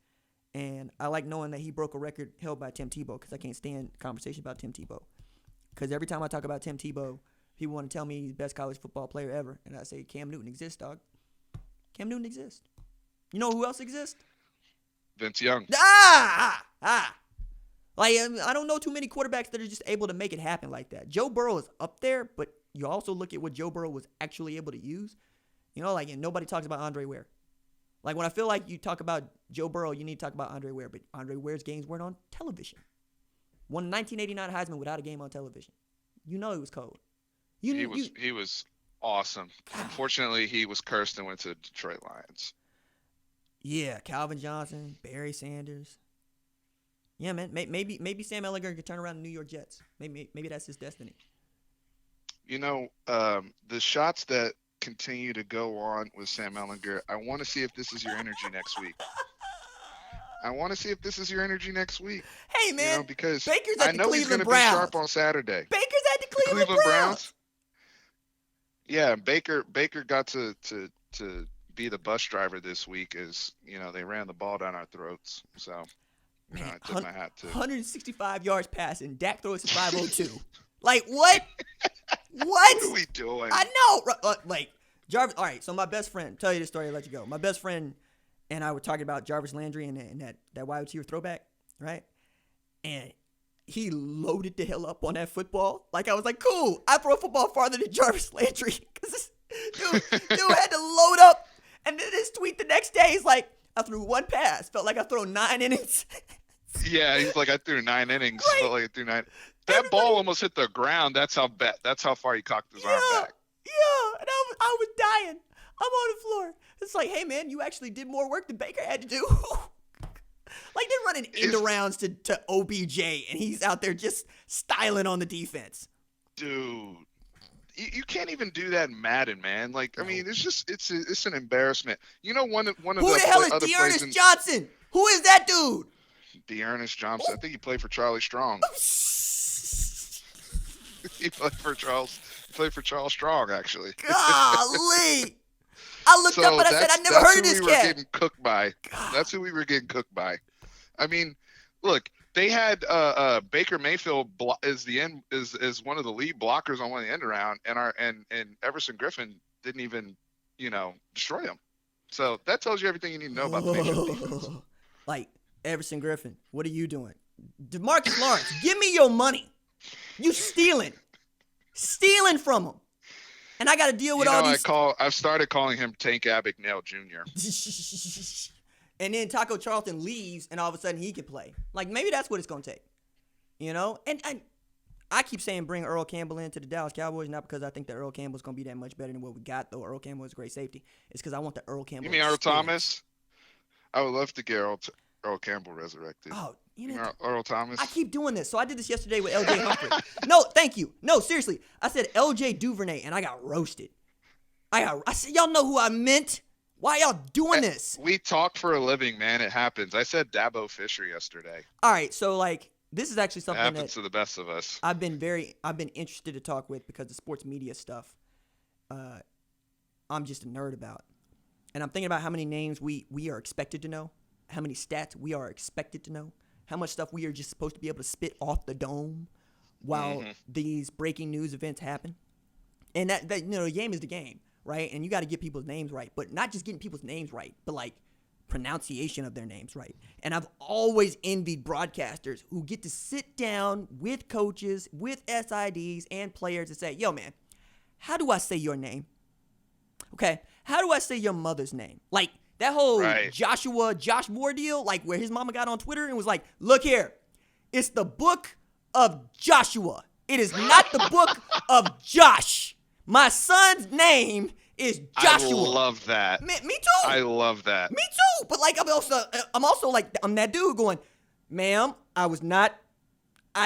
And I like knowing that he broke a record held by Tim Tebow because I can't stand conversation about Tim Tebow. Because every time I talk about Tim Tebow, people want to tell me he's the best college football player ever. And I say, Cam Newton exists, dog. Cam Newton exists. You know who else exists? Vince Young. Like, I don't know too many quarterbacks that are just able to make it happen like that. Joe Burrow is up there, but you also look at what Joe Burrow was actually able to use. You know, like, and nobody talks about Andre Ware. Like, when I feel like you talk about Joe Burrow, you need to talk about Andre Ware, but Andre Ware's games weren't on television. Won 1989 Heisman without a game on television. You know he was cold. He was awesome. Unfortunately, he was cursed and went to the Detroit Lions. Yeah, Calvin Johnson, Barry Sanders. Yeah, man. Maybe Sam Ehlinger could turn around the New York Jets. Maybe that's his destiny. You know, the shots that continue to go on with Sam Ehlinger, I want to see if this is your energy next week. Hey, man. You know, because Baker's at I know he's going to be sharp on Saturday. Baker's at the Cleveland Browns. Yeah, Baker got to be the bus driver this week as, you know, they ran the ball down our throats. So, man, I tip my hat to 165 yards passing. Dak throws 502. Like, what? What are we doing? I know. Like, Jarvis. All right, so my best friend, tell you this story, I'll let you go. My best friend and I were talking about Jarvis Landry and that wide receiver throwback, right? And he loaded the hell up on that football. Like, I was like, cool, I throw a football farther than Jarvis Landry. Because dude had to load up. And then his tweet the next day, he's like, I threw one pass. Felt like I threw 9 innings. Yeah, he's like, I threw 9 innings. Right. Felt like I threw 9. That ball almost hit the ground. That's how far he cocked his arm back. Yeah, and I was dying. I'm on the floor. It's like, hey, man, you actually did more work than Baker had to do. Like, they're running end rounds to OBJ, and he's out there just styling on the defense. Dude, you can't even do that in Madden, man. Like, I mean, it's an embarrassment. You know, one of who the hell is other Dearness Johnson? Who is that dude? Dearness Johnson. I think he played for Charlie Strong. He played for Charles Strong, actually. Golly. I looked up and I said, I never heard of this cat. That's who we were getting cooked by. That's who we were getting cooked by. I mean, look, they had Baker Mayfield is one of the lead blockers on one of the end around, and Everson Griffin didn't even, destroy him. So that tells you everything you need to know about the Mayfield defense. Like, Everson Griffin, what are you doing? DeMarcus Lawrence, give me your money. You stealing from him. And I got to deal with all these. I've started calling him Tank Abagnale Jr. And then Taco Charlton leaves, and all of a sudden he can play. Like, maybe that's what it's going to take. And I keep saying bring Earl Campbell into the Dallas Cowboys, not because I think that Earl Campbell's going to be that much better than what we got, though Earl Campbell is a great safety. It's because I want the Earl Campbell. You mean Earl Thomas? I would love to get Earl Campbell resurrected. Oh, Earl Thomas. I keep doing this. So I did this yesterday with LJ Humphrey. No, thank you. No, seriously. I said LJ Duvernay, and I got roasted. I said, y'all know who I meant Why y'all doing this? We talk for a living, man. It happens. I said Dabo Fisher yesterday. All right, so like this is actually It something happens to the best of us. I've been interested to talk with because the sports media stuff. I'm just a nerd about, and I'm thinking about how many names we are expected to know, how many stats we are expected to know, how much stuff we are just supposed to be able to spit off the dome while these breaking news events happen. And that the game is the game, right? And you got to get people's names right, but not just getting people's names right, but like pronunciation of their names right. And I've always envied broadcasters who get to sit down with coaches, with SIDs and players and say, yo, man, how do I say your name? Okay, how do I say your mother's name? Like that whole Josh Moore deal, like where his mama got on Twitter and was like, look here, it's the book of Joshua. It is not the book of Josh. My son's name is Joshua. I love that. Me too. I love that. Me too. But like I'm also like I'm that dude going, ma'am, I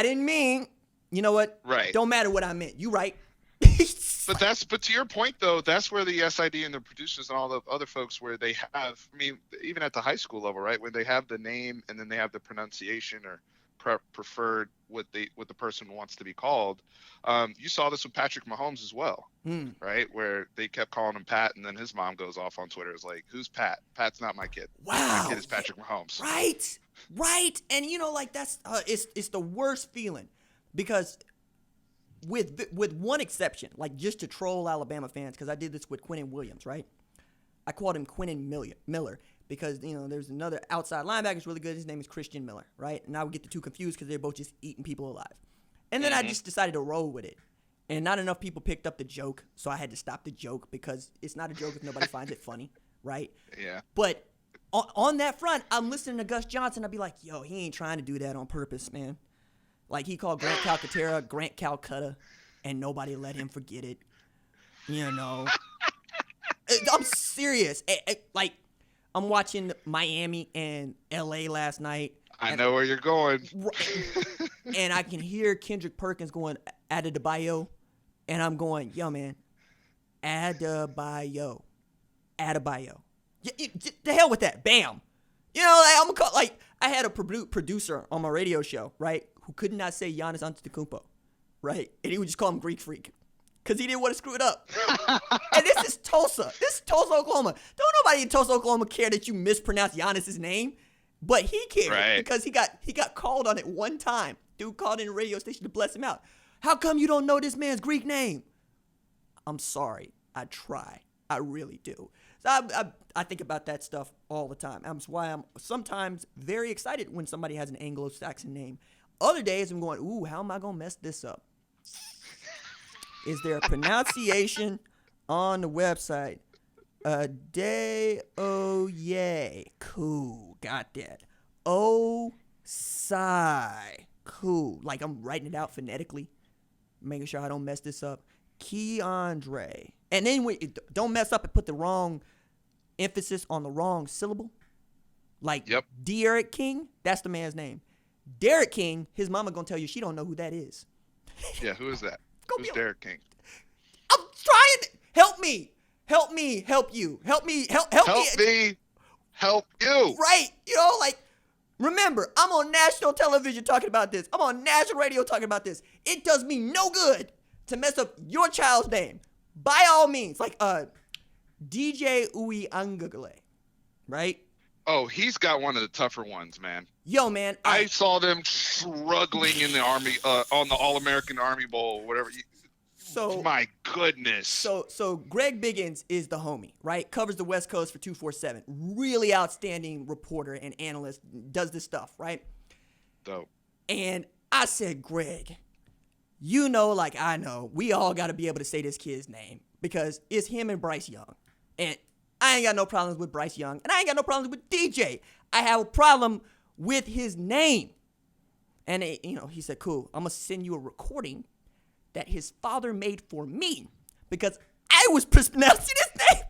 didn't mean. You know what? Right. Don't matter what I meant. You right. But to your point though, that's where the SID and the producers and all the other folks where they have, I mean, even at the high school level, right, when they have the name and then they have the pronunciation or preferred what the person wants to be called. You saw this with Patrick Mahomes as well, right? Where they kept calling him Pat, and then his mom goes off on Twitter. It's like, who's Pat? Pat's not my kid. Wow, my kid is Patrick Mahomes. Right. And like that's it's the worst feeling because with one exception, like just to troll Alabama fans, because I did this with Quinnen Williams, right? I called him Quinnen Miller. Because, there's another outside linebacker who's really good. His name is Christian Miller, right? And I would get the two confused because they're both just eating people alive. And then I just decided to roll with it. And not enough people picked up the joke, so I had to stop the joke because it's not a joke if nobody finds it funny, right? Yeah. But on that front, I'm listening to Gus Johnson. I'd be like, yo, he ain't trying to do that on purpose, man. Like, he called Grant Calcaterra Grant Calcutta, and nobody let him forget it. I'm serious. Like, I'm watching Miami and LA last night. I know where you're going. And I can hear Kendrick Perkins going, Adebayo. And I'm going, yo, man, Adebayo. The hell with that. Bam. I'm going to call, like, I had a producer on my radio show, right, who could not say Giannis Antetokounmpo, right? And he would just call him Greek Freak. Because he didn't want to screw it up. And this is Tulsa. This is Tulsa, Oklahoma. Don't nobody in Tulsa, Oklahoma care that you mispronounced Giannis's name. But he cared because he got called on it one time. Dude called in a radio station to bless him out. How come you don't know this man's Greek name? I'm sorry. I try. I really do. So I think about that stuff all the time. That's why I'm sometimes very excited when somebody has an Anglo-Saxon name. Other days I'm going, ooh, how am I going to mess this up? Is there a pronunciation on the website? Oye. Cool. Got that. Osai. Cool. Like I'm writing it out phonetically, making sure I don't mess this up. Keandre. And then don't mess up and put the wrong emphasis on the wrong syllable. Like Derek King, that's the man's name. Derek King, his mama gonna tell you she don't know who that is. Yeah, who is that? Who's Derek King? I'm trying to help me. Help me, help you. Help me, help me. Help you. Right. Like, remember, I'm on national television talking about this. I'm on national radio talking about this. It does me no good to mess up your child's name. By all means. Like, DJ Uyunglele, right? Oh, he's got one of the tougher ones, man. Yo, man. I saw them struggling in the Army, on the All-American Army Bowl, whatever. So my goodness. So Greg Biggins is the homie, right? Covers the West Coast for 247. Really outstanding reporter and analyst. Does this stuff, right? Dope. And I said, Greg, like I know, we all got to be able to say this kid's name because it's him and Bryce Young. And I ain't got no problems with Bryce Young. And I ain't got no problems with DJ. I have a problem with his name. And, he said, cool, I'm going to send you a recording that his father made for me because I was mispronouncing his name.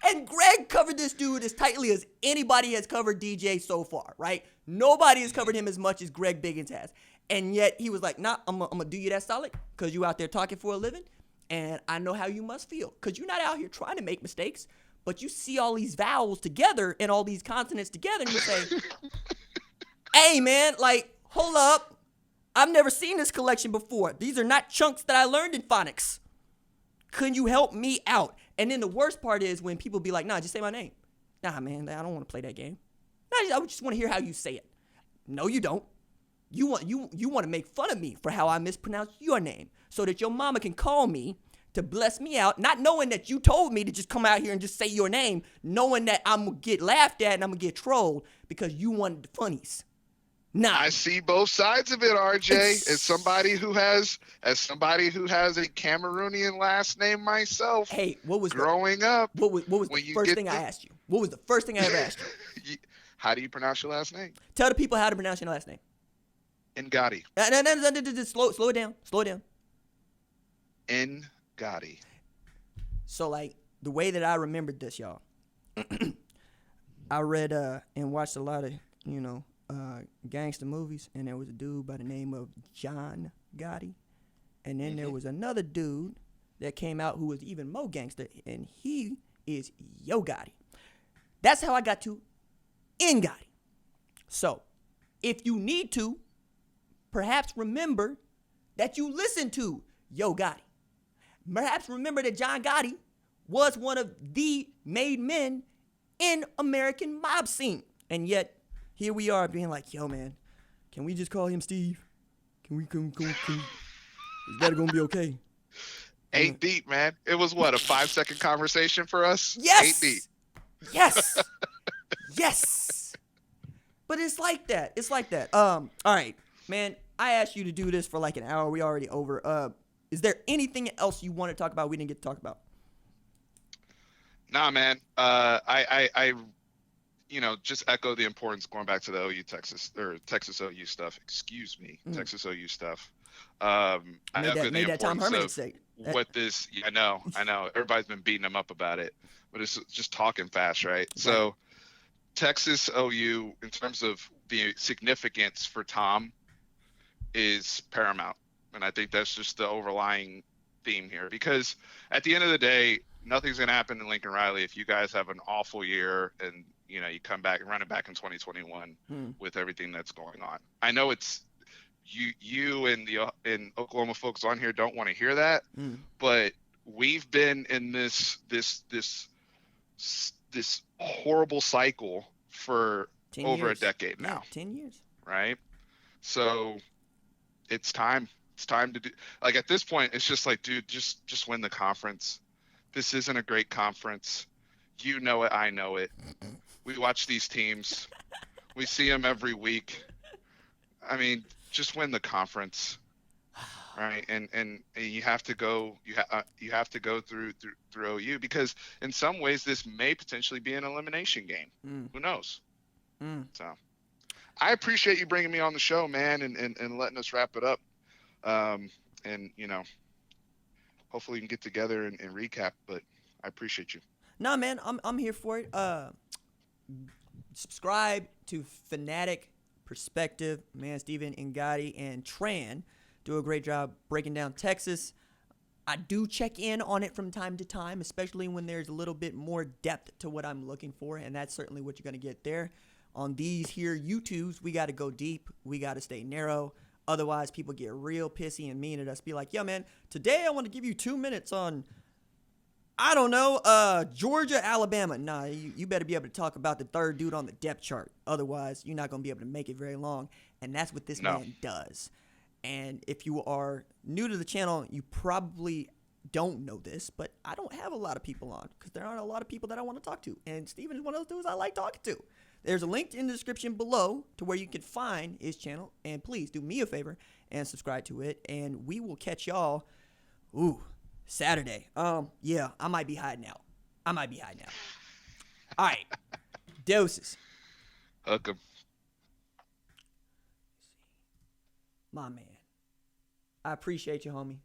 And Greg covered this dude as tightly as anybody has covered DJ so far, right? Nobody has covered him as much as Greg Biggins has. And yet he was like, nah, I'm going to do you that solid because you out there talking for a living. And I know how you must feel because you're not out here trying to make mistakes, but you see all these vowels together and all these consonants together, and you say, hey, man, like, hold up. I've never seen this collection before. These are not chunks that I learned in phonics. Could you help me out? And then the worst part is when people be like, nah, just say my name. Nah, man, I don't want to play that game. Nah, I just want to hear how you say it. No, you don't. You want to make fun of me for how I mispronounce your name so that your mama can call me to bless me out, not knowing that you told me to just come out here and just say your name, knowing that I'm going to get laughed at and I'm going to get trolled because you wanted the funnies. Nah. I see both sides of it, RJ. As somebody who has a Cameroonian last name myself. Hey, what was growing up? What was the first thing I asked you? What was the first thing I ever asked you? How do you pronounce your last name? Tell the people how to pronounce your last name. Ngati. Slow it down. Slow it down. Ngati. So, like, the way that I remembered this, y'all, I read and watched a lot of, gangster movies, and there was a dude by the name of John Gotti, and then there was another dude that came out who was even more gangster, and he is Yo Gotti. That's how I got to Ngati. So, if you need to, perhaps remember that you listened to Yo Gotti. Perhaps remember that John Gotti was one of the made men in American mob scene. And yet, here we are being like, yo, man, can we just call him Steve? Can we is that going to be okay? 8 deep, man. It was what, a 5-second conversation for us? Yes. 8 deep. Yes. Yes. But it's like that. All right, man, I asked you to do this for like an hour. We already over. Is there anything else you want to talk about we didn't get to talk about? Nah, man. I just echo the importance going back to the Texas OU stuff. Excuse me, Texas OU stuff. I made that Tom Herman mistake. What this? Yeah, I know. Everybody's been beating him up about it, but it's just talking fast, right? So, Texas OU, in terms of the significance for Tom, is paramount, and I think that's just the overlying theme here. Because at the end of the day, nothing's going to happen in Lincoln Riley if you guys have an awful year and you come back and run it back in 2021 with everything that's going on. I know it's you and the Oklahoma folks on here don't want to hear that, but we've been in this horrible cycle for over a decade now. 10 years. Right? So it's time. It's time to do, like, at this point, it's just like, dude, just win the conference. This isn't a great conference. You know it. I know it. We watch these teams. We see them every week. I mean, just win the conference, right? And you have to go. You have to go through OU, because in some ways this may potentially be an elimination game. Who knows? So, I appreciate you bringing me on the show, man, and letting us wrap it up. And hopefully we can get together and recap, but I appreciate you. Nah, man, I'm here for it. Subscribe to Fanatic Perspective. Man, Steven Ngati and Tran do a great job breaking down Texas. I do check in on it from time to time, especially when there's a little bit more depth to what I'm looking for, and that's certainly what you're going to get there. On these here YouTubes, we got to go deep. We got to stay narrow. Otherwise, people get real pissy and mean at us. Be like, yo, man, today I want to give you 2 minutes on, I don't know, Georgia, Alabama. Nah, you better be able to talk about the third dude on the depth chart. Otherwise, you're not going to be able to make it very long. And that's what this man does. And if you are new to the channel, you probably don't know this, but I don't have a lot of people on because there aren't a lot of people that I want to talk to. And Steven is one of those dudes I like talking to. There's a link in the description below to where you can find his channel. And please do me a favor and subscribe to it. And we will catch y'all, Saturday. Yeah, I might be hiding out. All right. Doses. Hook 'em. My man. I appreciate you, homie.